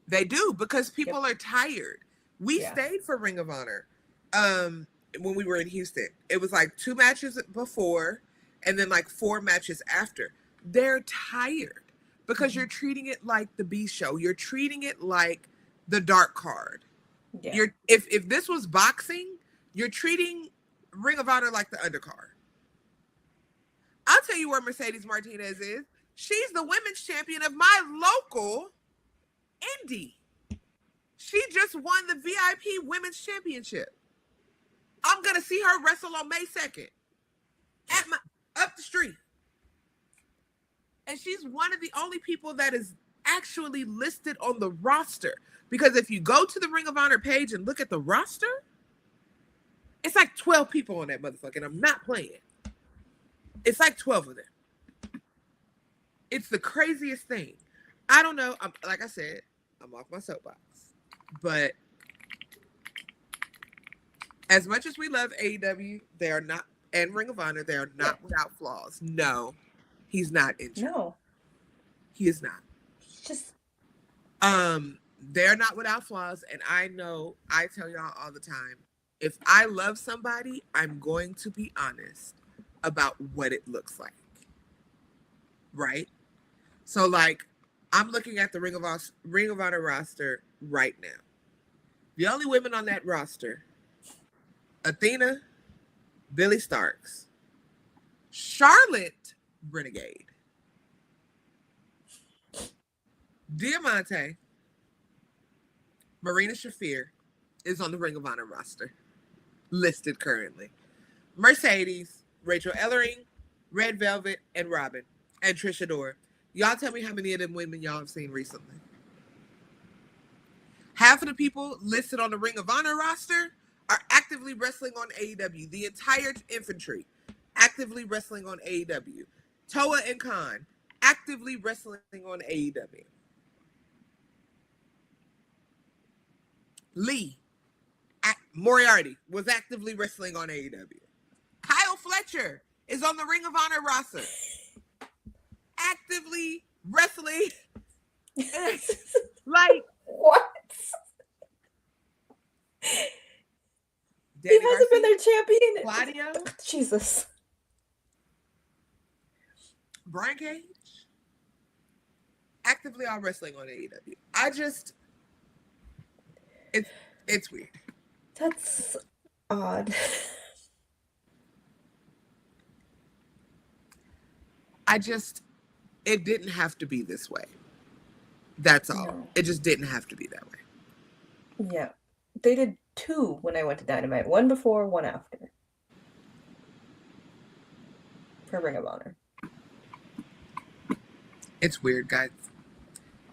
They do because people are tired. We stayed for Ring of Honor when we were in Houston. It was like 2 matches before and then like 4 matches after. They're tired because you're treating it like the B show. You're treating it like the dark card. Yeah. If this was boxing, you're treating Ring of Honor like the undercard. I'll tell you where Mercedes Martinez is. She's the women's champion of my local indie. She just won the VIP women's championship. I'm gonna see her wrestle on May 2nd up the street. And she's one of the only people that is actually listed on the roster. Because if you go to the Ring of Honor page and look at the roster, it's like 12 people on that motherfucker. And I'm not playing. It's like 12 of them. It's the craziest thing. I don't know. Like I said, I'm off my soapbox. But as much as we love AEW, they are not, and Ring of Honor, they are not without flaws. No, he's not injured. No. He is not. Just they're not without flaws, and I know I tell y'all all the time, if I love somebody, I'm going to be honest about what it looks like. Right? So like I'm looking at the Ring of Honor roster right now. The only women on that roster, Athena, Billy Starks, Charlotte Renegade, Diamante, Marina Shafir is on the Ring of Honor roster, listed currently. Mercedes, Rachel Ellering, Red Velvet, and Robin, and Trish Adora. Y'all tell me how many of them women y'all have seen recently. Half of the people listed on the Ring of Honor roster are actively wrestling on AEW. The entire infantry actively wrestling on AEW. Toa and Khan actively wrestling on AEW. Lee Moriarty was actively wrestling on AEW. Kyle Fletcher is on the Ring of Honor roster, actively wrestling. Like what? Danny he hasn't been their champion. Claudio, Jesus. Brian Cage, actively all wrestling on AEW. It's weird. That's odd. It didn't have to be this way. That's all. No. It just didn't have to be that way. Yeah. They did 2 when I went to Dynamite. 1 before, 1 after. For Ring of Honor. It's weird, guys.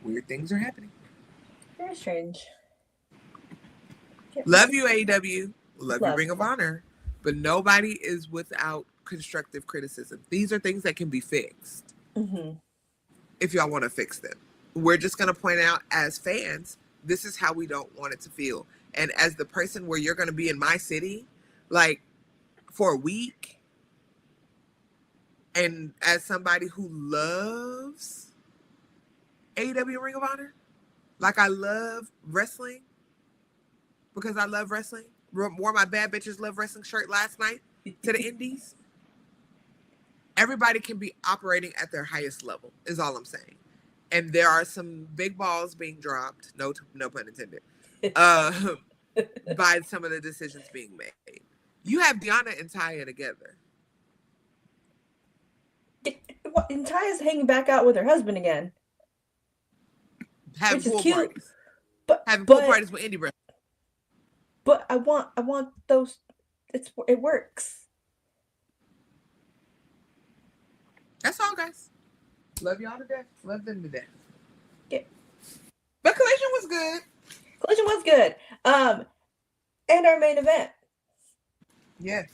Weird things are happening. Very strange. Love you, AEW. Love you, Ring of Honor. But nobody is without constructive criticism. These are things that can be fixed. Mm-hmm. If y'all want to fix them. We're just going to point out as fans, this is how we don't want it to feel. And as the person where you're going to be in my city, like, for a week, and as somebody who loves AEW Ring of Honor, like I love wrestling, because I love wrestling, wore my Bad Bitches Love Wrestling shirt last night to the indies. Everybody can be operating at their highest level, is all I'm saying. And there are some big balls being dropped, no pun intended, by some of the decisions being made. You have Deanna and Taya together. And Taya's hanging back out with her husband again. Having pool parties. Having pool parties with indie wrestlers. But I want those. It works. That's all, guys. Love y'all to death. Love them to death. Yeah. But Collision was good. Collision was good. And our main event. Yes.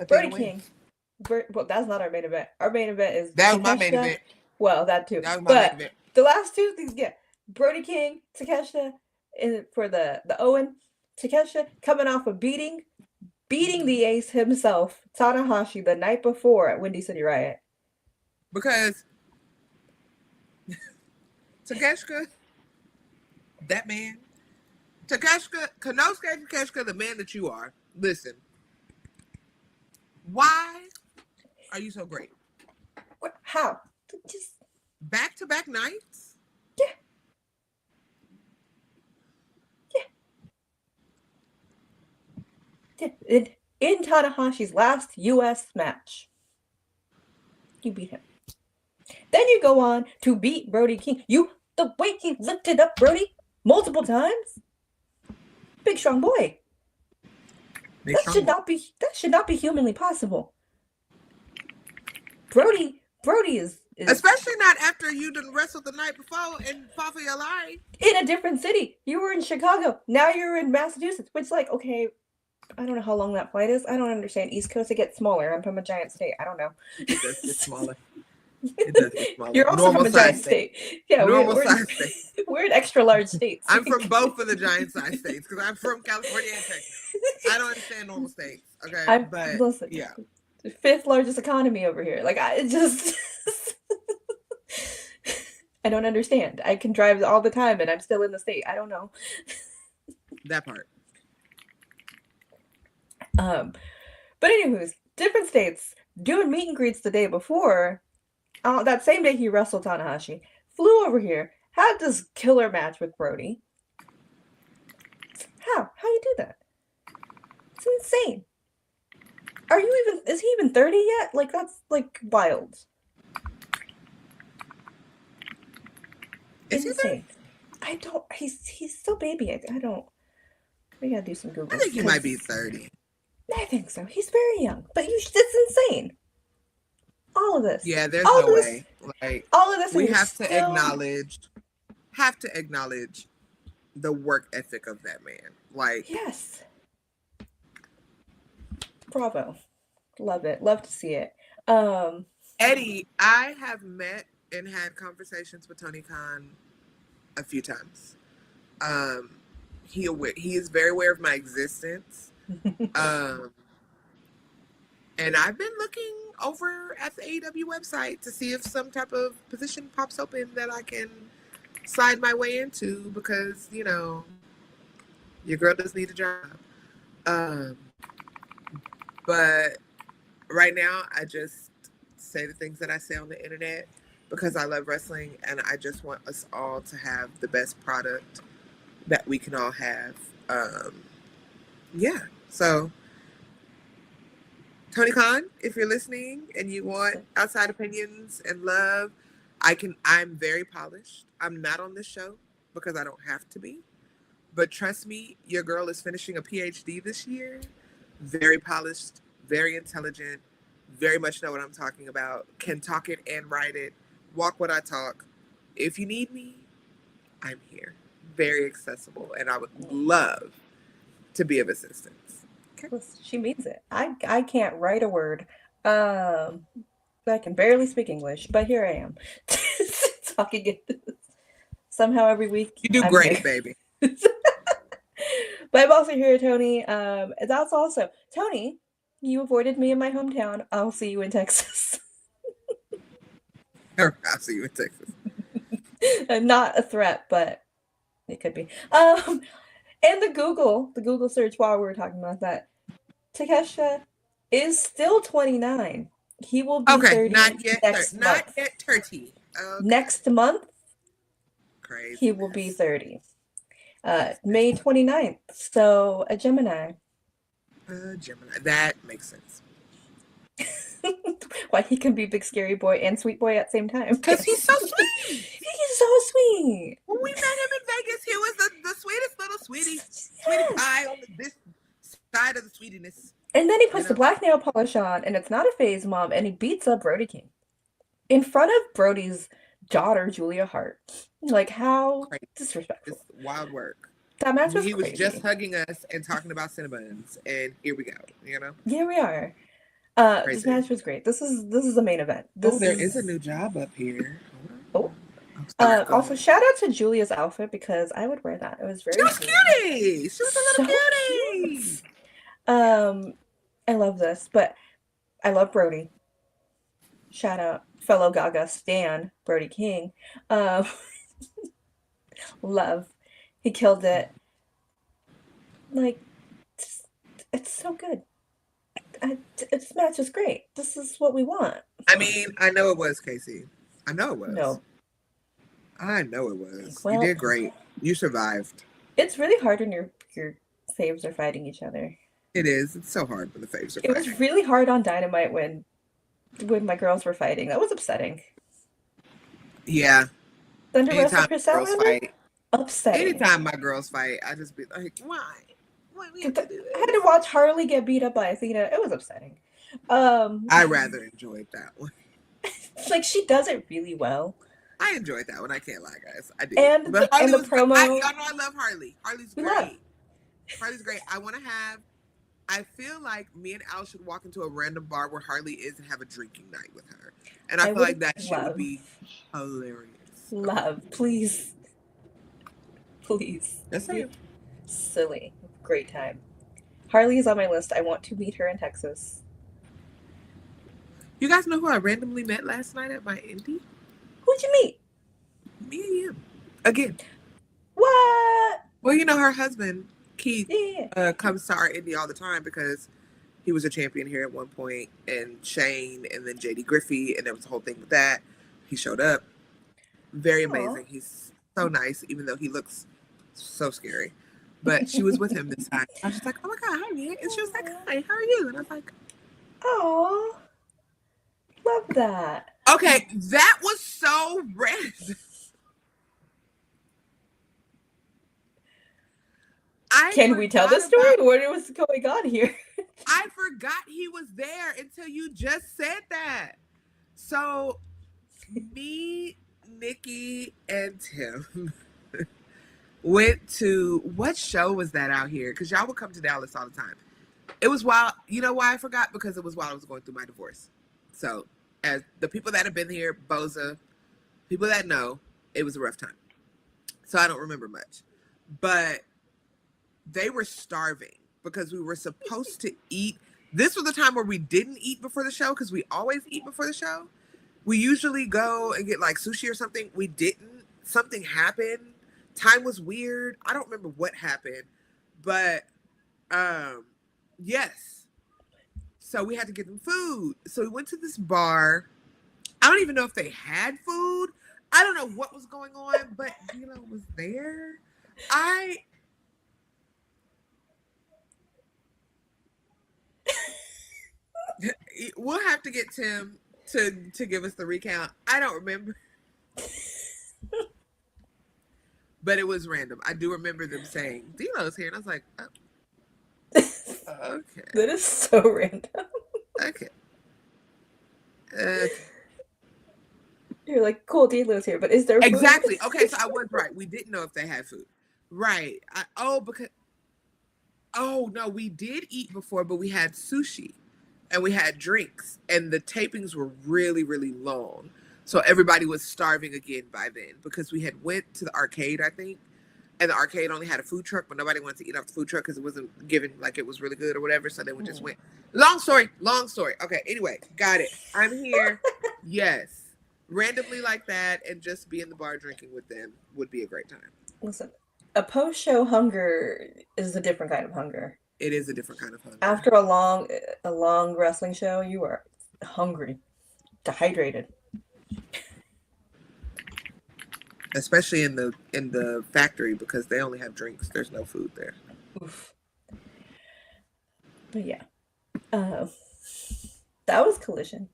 Brody King. Well, that's not our main event. Our main event is that was my main event. Well, that too. That was my main event. The last 2 things, yeah. Brody King, Takeshita, for the Owen. Takeshita coming off of beating the ace himself, Tanahashi, the night before at Windy City Riot. Because Takeshita, that man, Konosuke Takeshita, the man that you are, listen, why are you so great? How? Just back-to-back nights? Yeah. In Tanahashi's last U.S. match, you beat him. Then you go on to beat Brody King. The way he lifted up Brody multiple times. Big strong boy. That should not be humanly possible. Brody is especially not after you done wrestled the night before and fought for your life. In a different city. You were in Chicago. Now you're in Massachusetts. Which, like, okay, I don't know how long that flight is. I don't understand. East Coast, it gets smaller. I'm from a giant state. I don't know. It does get smaller. It does get smaller. You're also normal from a giant state. Yeah, normal size state. We're in extra large states. I'm from both of the giant size states because I'm from California and Texas. I don't understand normal states. Okay, listen, yeah, the 5th largest economy over here. Like, I just I don't understand. I can drive all the time and I'm still in the state. I don't know. That part. But anyways, different states doing meet and greets the day before. That same day he wrestled Tanahashi, flew over here, had this killer match with Brody. How you do that? It's insane. Is he even 30 yet? Like, that's like wild. Is he 30? Insane. I don't. He's still baby. I don't. We gotta do some I Googles think he might because be 30. I think so. He's very young, but it's insane. All of this, Yeah, there's all no of this, way. Like, all of this, and we you're have to still acknowledge the work ethic of that man. Like, yes. Bravo, love it, love to see it. Eddie, I have met and had conversations with Tony Khan a few times. He is very aware of my existence. And I've been looking over at the AEW website to see if some type of position pops open that I can slide my way into because, you know, your girl does need a job. But right now, I just say the things that I say on the internet because I love wrestling and I just want us all to have the best product that we can all have. Yeah. So, Tony Khan, if you're listening and you want outside opinions and love, I'm very polished. I'm not on this show because I don't have to be. But trust me, your girl is finishing a PhD this year. Very polished, very intelligent, very much know what I'm talking about. Can talk it and write it. Walk what I talk. If you need me, I'm here. Very accessible. And I would love to be of assistance. Okay. She means it. I can't write a word. I can barely speak English, but here I am talking it somehow every week. You do I'm great, here. baby. But I'm also here, Tony. That's also Tony. You avoided me in my hometown. I'll see you in Texas. I'll see you in Texas. Not a threat, but it could be. And the Google search while we were talking about that, Takeshita is still 29. He will be 30 not yet. next Not month. yet 30. Okay. Next month, Crazy. he will be 30. May 29th. So a Gemini. Gemini. That makes sense. Why he can be big scary boy and sweet boy at the same time. Because he's so sweet. He's so sweet. When we met him in Vegas, he was the sweetest little sweetie. Sweetie pie on this side of the sweetiness. And then he puts the black nail polish on, and it's not a phase, Mom, and he beats up Brody King. In front of Brody's daughter, Julia Hart. Like, how disrespectful. It's wild work. That match was He was crazy. just hugging us and talking about Cinnabons, and here we go, you know? Here we are. This match was great. This is the main event. There is a new job up here. Oh. Also, shout out to Julia's outfit because I would wear that. It was very She was cutie. She was a little cutie. Cute. I love this, but I love Brody. Shout out fellow Gaga stan, Brody King. Love. He killed it. Like, it's so good. This match is great. This is what we want. I mean, I know it was, Casey. I know it was. No. I know it was. Well, you did great. You survived. It's really hard when your faves are fighting each other. It is. It's so hard when the faves are fighting. It was really hard on Dynamite when my girls were fighting. That was upsetting. Yeah. Thunder Anytime Rosa girls fight. Upsetting. Anytime my girls fight, I just be like, why? Why we have to do this? I had to watch Harley get beat up by Athena. It was upsetting. I rather enjoyed that one. Like, she does it really well. I enjoyed that one. I can't lie, guys. I did. And but Harley the promo. Y'all know I love Harley. Harley's great. Harley's great. I feel like me and Al should walk into a random bar where Harley is and have a drinking night with her. And I feel like that shit would be hilarious. Love. Please. Please. That's it. Silly. Great time. Harley is on my list. I want to meet her in Texas. You guys know who I randomly met last night at my indie? Who'd you meet? Me and you. Again. What? Well, you know, her husband, Keith, Yeah. comes to our indie all the time because he was a champion here at one point, and Shane, and then JD Griffey, and there was a whole thing with that. He showed up. Very amazing. He's so nice, even though he looks so scary. But she was with him this time. I was just like, oh my God, hi, man. And she was like, hi, how are you? And I was like, oh, love that. Okay, that was so random. Can we tell the story? What was going on here? I forgot he was there until you just said that. So, me, Nikki, and Tim went to, what show was that out here? Because y'all would come to Dallas all the time. It was while, you know why I forgot? Because it was while I was going through my divorce. So, as the people that have been here, Boza, people that know, it was a rough time. So I don't remember much. But they were starving because we were supposed to eat. This was the time where we didn't eat before the show because we always eat before the show. We usually go and get like sushi or something. We didn't. Something happened. Time was weird. I don't remember what happened. But yes. So we had to get them food. So we went to this bar. I don't even know if they had food. I don't know what was going on, but D'Lo was there. We'll have to get Tim to give us the recount. I don't remember. But it was random. I do remember them saying, D'Lo's here. And I was like, oh. Okay. That is so random. Okay. You're like, cool, D'Lo's here, but is there food? Exactly. Okay, so I was right. We didn't know if they had food. Right. No, we did eat before, but we had sushi and we had drinks and the tapings were really, really long. So everybody was starving again by then because we had went to the arcade, I think, and the arcade only had a food truck, but nobody wanted to eat off the food truck because it wasn't given like it was really good or whatever. So then we just went. Long story. Okay. Anyway, got it. I'm here. Yes. Randomly like that and just be in the bar drinking with them would be a great time. Listen, a post-show hunger is a different kind of hunger. It is a different kind of hunger. After a long wrestling show, you are hungry, dehydrated. Especially in the factory because they only have drinks. There's no food there. Oof. But yeah, that was Collision.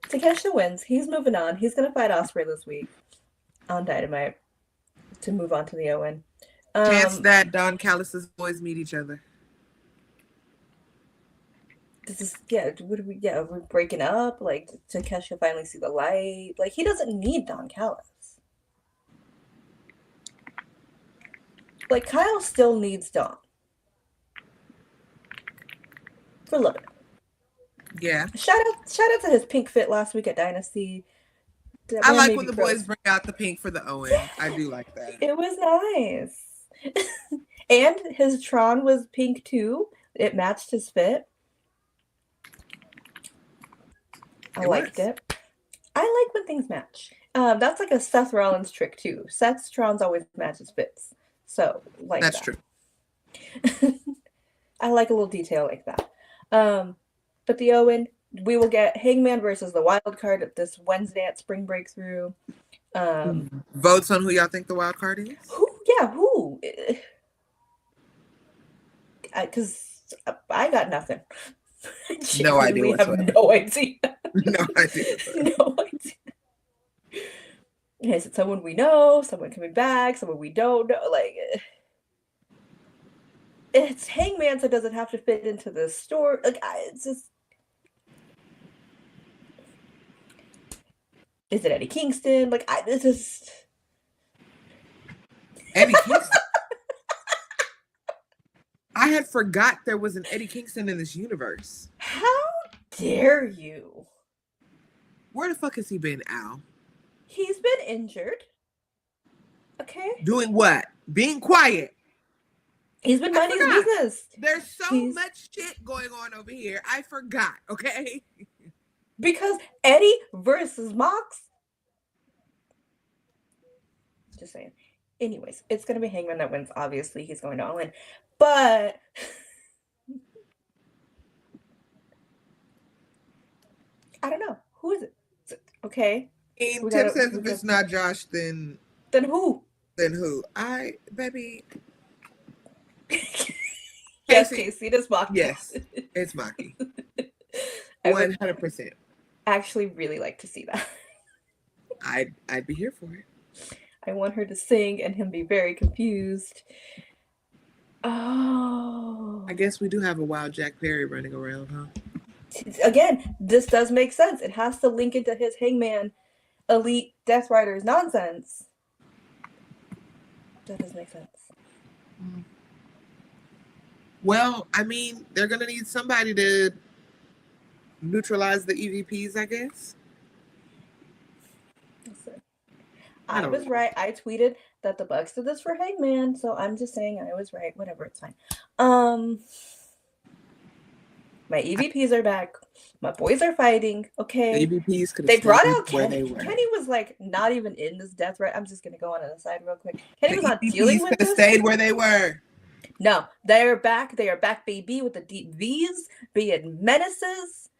Takeshita wins. He's moving on. He's gonna fight Ospreay this week on Dynamite to move on to the Owen. Chance that Don Callis' boys meet each other. This is we're breaking up. Like Takeshita finally see the light. Like he doesn't need Don Callis. Like Kyle still needs Don. For loving it. Yeah. Shout out to his pink fit last week at Dynasty. I like when the boys bring out the pink for the Owen. I do like that. It was nice. And his Tron was pink too. It matched his fit. I liked it. I like when things match. That's like a Seth Rollins trick too. Seth's Trons always match his fits. So like that's that. True. I like a little detail like that. But the Owen, we will get Hangman versus the Wild Card this Wednesday at Spring Breakthrough. Votes on who y'all think the wild card is? Who? Because I got nothing. No idea whatsoever. Have no idea. No idea. No idea. Is it someone we know? Someone coming back? Someone we don't know? Like, it's Hangman, so it doesn't have to fit into the story. Like, it's just. Is it Eddie Kingston? Like, it's just. Eddie Kingston? I had forgot there was an Eddie Kingston in this universe. How dare you? Where the fuck has he been, Al? He's been injured. Okay. Doing what? Being quiet. He's been minding his business. There's so much shit going on over here. I forgot, okay? Because Eddie versus Mox. Just saying. Anyways, it's going to be Hangman that wins. Obviously, he's going to all in. But I don't know. Who is it? Okay. Tim says if it's not Josh, then who? Then who? Baby. Yes, Casey, it's Maki. Yes, it's Maki. 100%. I actually really like to see that. I'd be here for it. I want her to sing and him be very confused. Oh. I guess we do have a wild Jack Perry running around, huh? Again, this does make sense. It has to link into his Hangman Elite Death Riders nonsense. That does make sense. Well, I mean, they're going to need somebody to neutralize the EVPs, I guess. Listen, I was right. I tweeted that the Bucks did this for Hangman, so I'm just saying I was right. Whatever, it's fine. My EVPs are back. My boys are fighting. Okay. The EVPs could have They brought out where Kenny. they were. Kenny was like not even in this death right. I'm just gonna go on an aside real quick. Kenny was not EVPs dealing with could have this. stayed where they were. No, they're back. They are back, baby, with the deep V's, being menaces.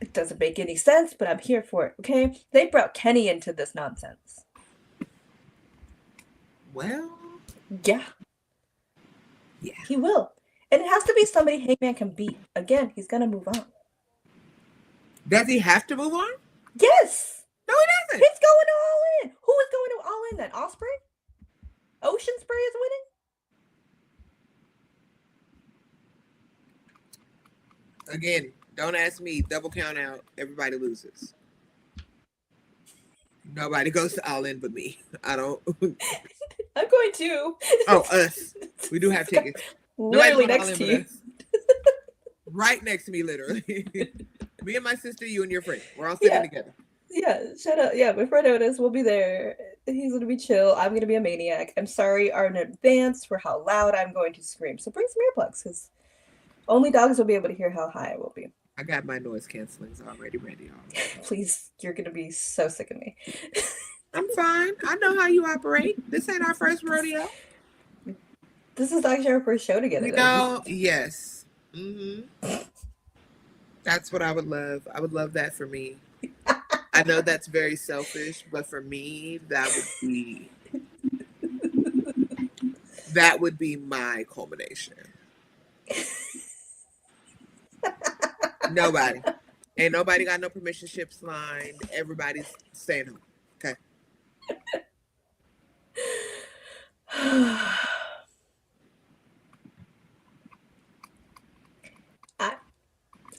It doesn't make any sense, but I'm here for it. Okay, they brought Kenny into this nonsense. Well, yeah, yeah, he will. And it has to be somebody Hangman can beat. Again, he's going to move on. Does he have to move on? Yes. No, he doesn't. He's going all in. Who is going to all in then? Osprey? Ocean Spray is winning? Again, don't ask me. Double count out. Everybody loses. Nobody goes to all in but me. I don't. I'm going to. Oh, us. We do have tickets. Literally next to you. Right next to me, literally. Me and my sister, you and your friend. We're all sitting together. Yeah, shut up. Yeah, my friend Otis will be there. He's going to be chill. I'm going to be a maniac. I'm sorry in advance for how loud I'm going to scream. So bring some earplugs because only dogs will be able to hear how high I will be. I got my noise cancellings already ready. Please, you're going to be so sick of me. I'm fine. I know how you operate. This ain't our first rodeo. This is actually our first show together. You know, yes. Mm-hmm. That's what I would love. I would love that for me. I know that's very selfish, but for me, that would be my culmination. Nobody. Ain't nobody got no permission slips signed. Everybody's staying home. Okay.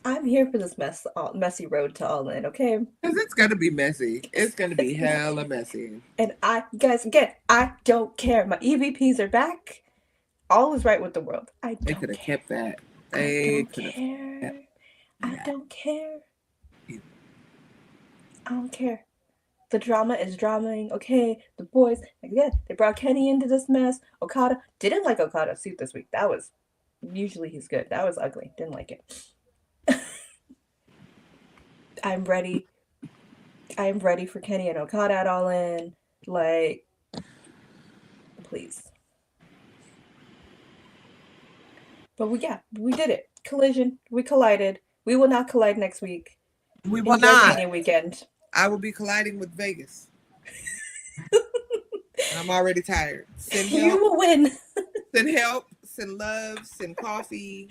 I'm here for this messy road to all in, okay? Because it's going to be messy. It's going to be hella messy. And guys, again, I don't care. My EVPs are back. All is right with the world. They could have kept that. I don't care. I don't care. The drama is dramaing. Okay, the boys, again, they brought Kenny into this mess. Okada didn't like Okada's suit this week. That was, usually he's good. That was ugly. Didn't like it. I'm ready for Kenny and Okada at All In. Like, please. But we did it. Collision. We collided. We will not collide next week. We will not. Weekend. I will be colliding with Vegas. I'm already tired. Send help. You will win. Send help. Send love. Send coffee.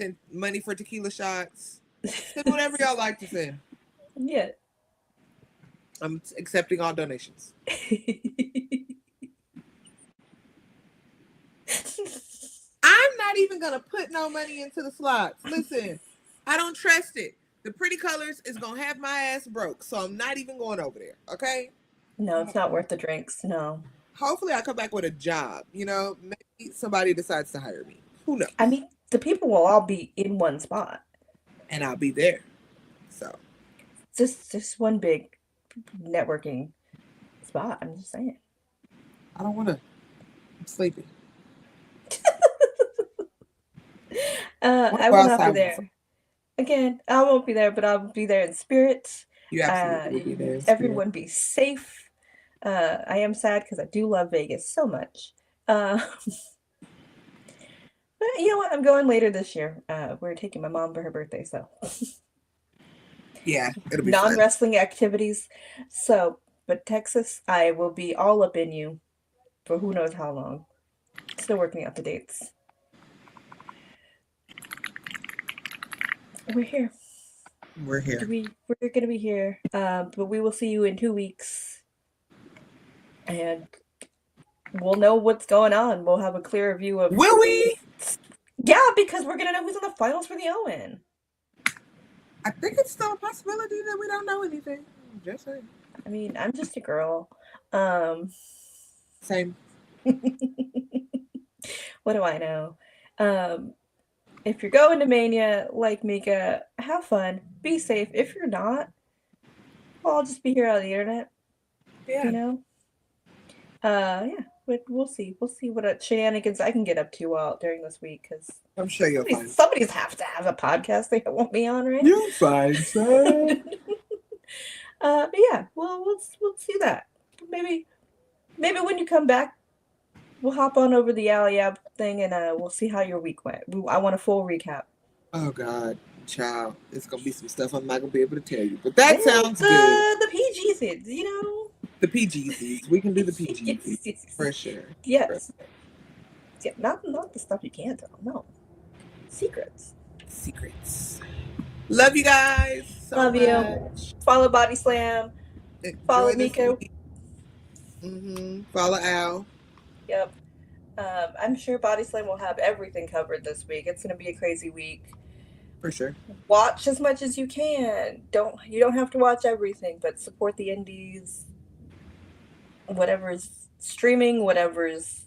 Send money for tequila shots. Send whatever y'all like to send. Yeah. I'm accepting all donations. I'm not even going to put no money into the slots. Listen, I don't trust it. The pretty colors is going to have my ass broke. So I'm not even going over there. Okay? No, it's not worth the drinks. No. Hopefully I come back with a job. You know, maybe somebody decides to hire me. Who knows? I mean, the people will all be in one spot. And I'll be there. So. Just one big networking spot. I'm just saying. I don't want to. I'm sleepy. I will not be there. Again, I won't be there, but I'll be there in spirit. You absolutely will be there in spirit. Everyone be safe. I am sad because I do love Vegas so much. But you know what? I'm going later this year. We're taking my mom for her birthday, so. Yeah, it'll be non-wrestling activities. So, but Texas, I will be all up in you for who knows how long. Still working out the dates. We're here. We're here. We're going to be here. But we will see you in 2 weeks. And we'll know what's going on. We'll have a clearer view of. Will we? Yeah, because we're gonna know who's in the finals for the Owen. I think it's still a possibility that we don't know anything. Just saying. I mean, I'm just a girl. Same. What do I know? If you're going to Mania, like Mika, have fun. Be safe. If you're not, well, I'll just be here on the internet. Yeah. You know? Yeah. We'll see. We'll see what shenanigans I can get up to during this week, because I'm sure you'll find somebody's have to have a podcast they want me on, right? You'll find some. But yeah, we'll see that. Maybe when you come back, we'll hop on over the Aliab thing, and we'll see how your week went. I want a full recap. Oh God, child, it's gonna be some stuff I'm not gonna be able to tell you, but that sounds good. The PG things, you know. The PGCs, we can do the PGCs yes. for sure. Yes. Yeah, not the stuff you can't tell. No, secrets. Love you guys. So Love much. you. Follow Body Slam. Follow Mika. Follow Al. Yep. I'm sure Body Slam will have everything covered this week. It's going to be a crazy week. For sure. Watch as much as you can. You don't have to watch everything, but support the indies. Whatever's streaming, whatever's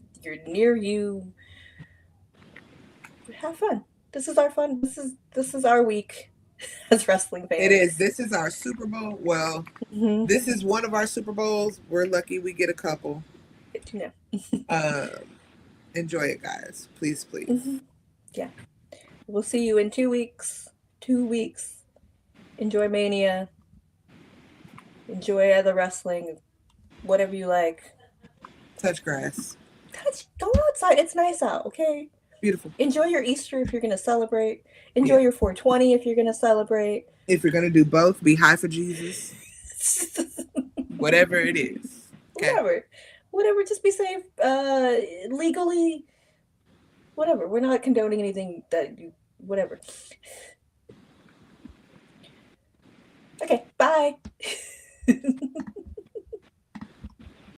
near you. Have fun. This is our fun. This is our week as wrestling fans. It is. This is our Super Bowl. Well, This is one of our Super Bowls. We're lucky we get a couple. Yeah. Enjoy it, guys. Please. Yeah. We'll see you in 2 weeks. 2 weeks. Enjoy Mania. Enjoy other wrestling. Whatever you like. Touch grass. Go outside. It's nice out, okay? Beautiful. Enjoy your Easter if you're going to celebrate. Enjoy your 420 if you're going to celebrate. If you're going to do both, be high for Jesus. Whatever it is. Okay? Whatever. Just be safe. Legally. Whatever. We're not condoning anything that you. Whatever.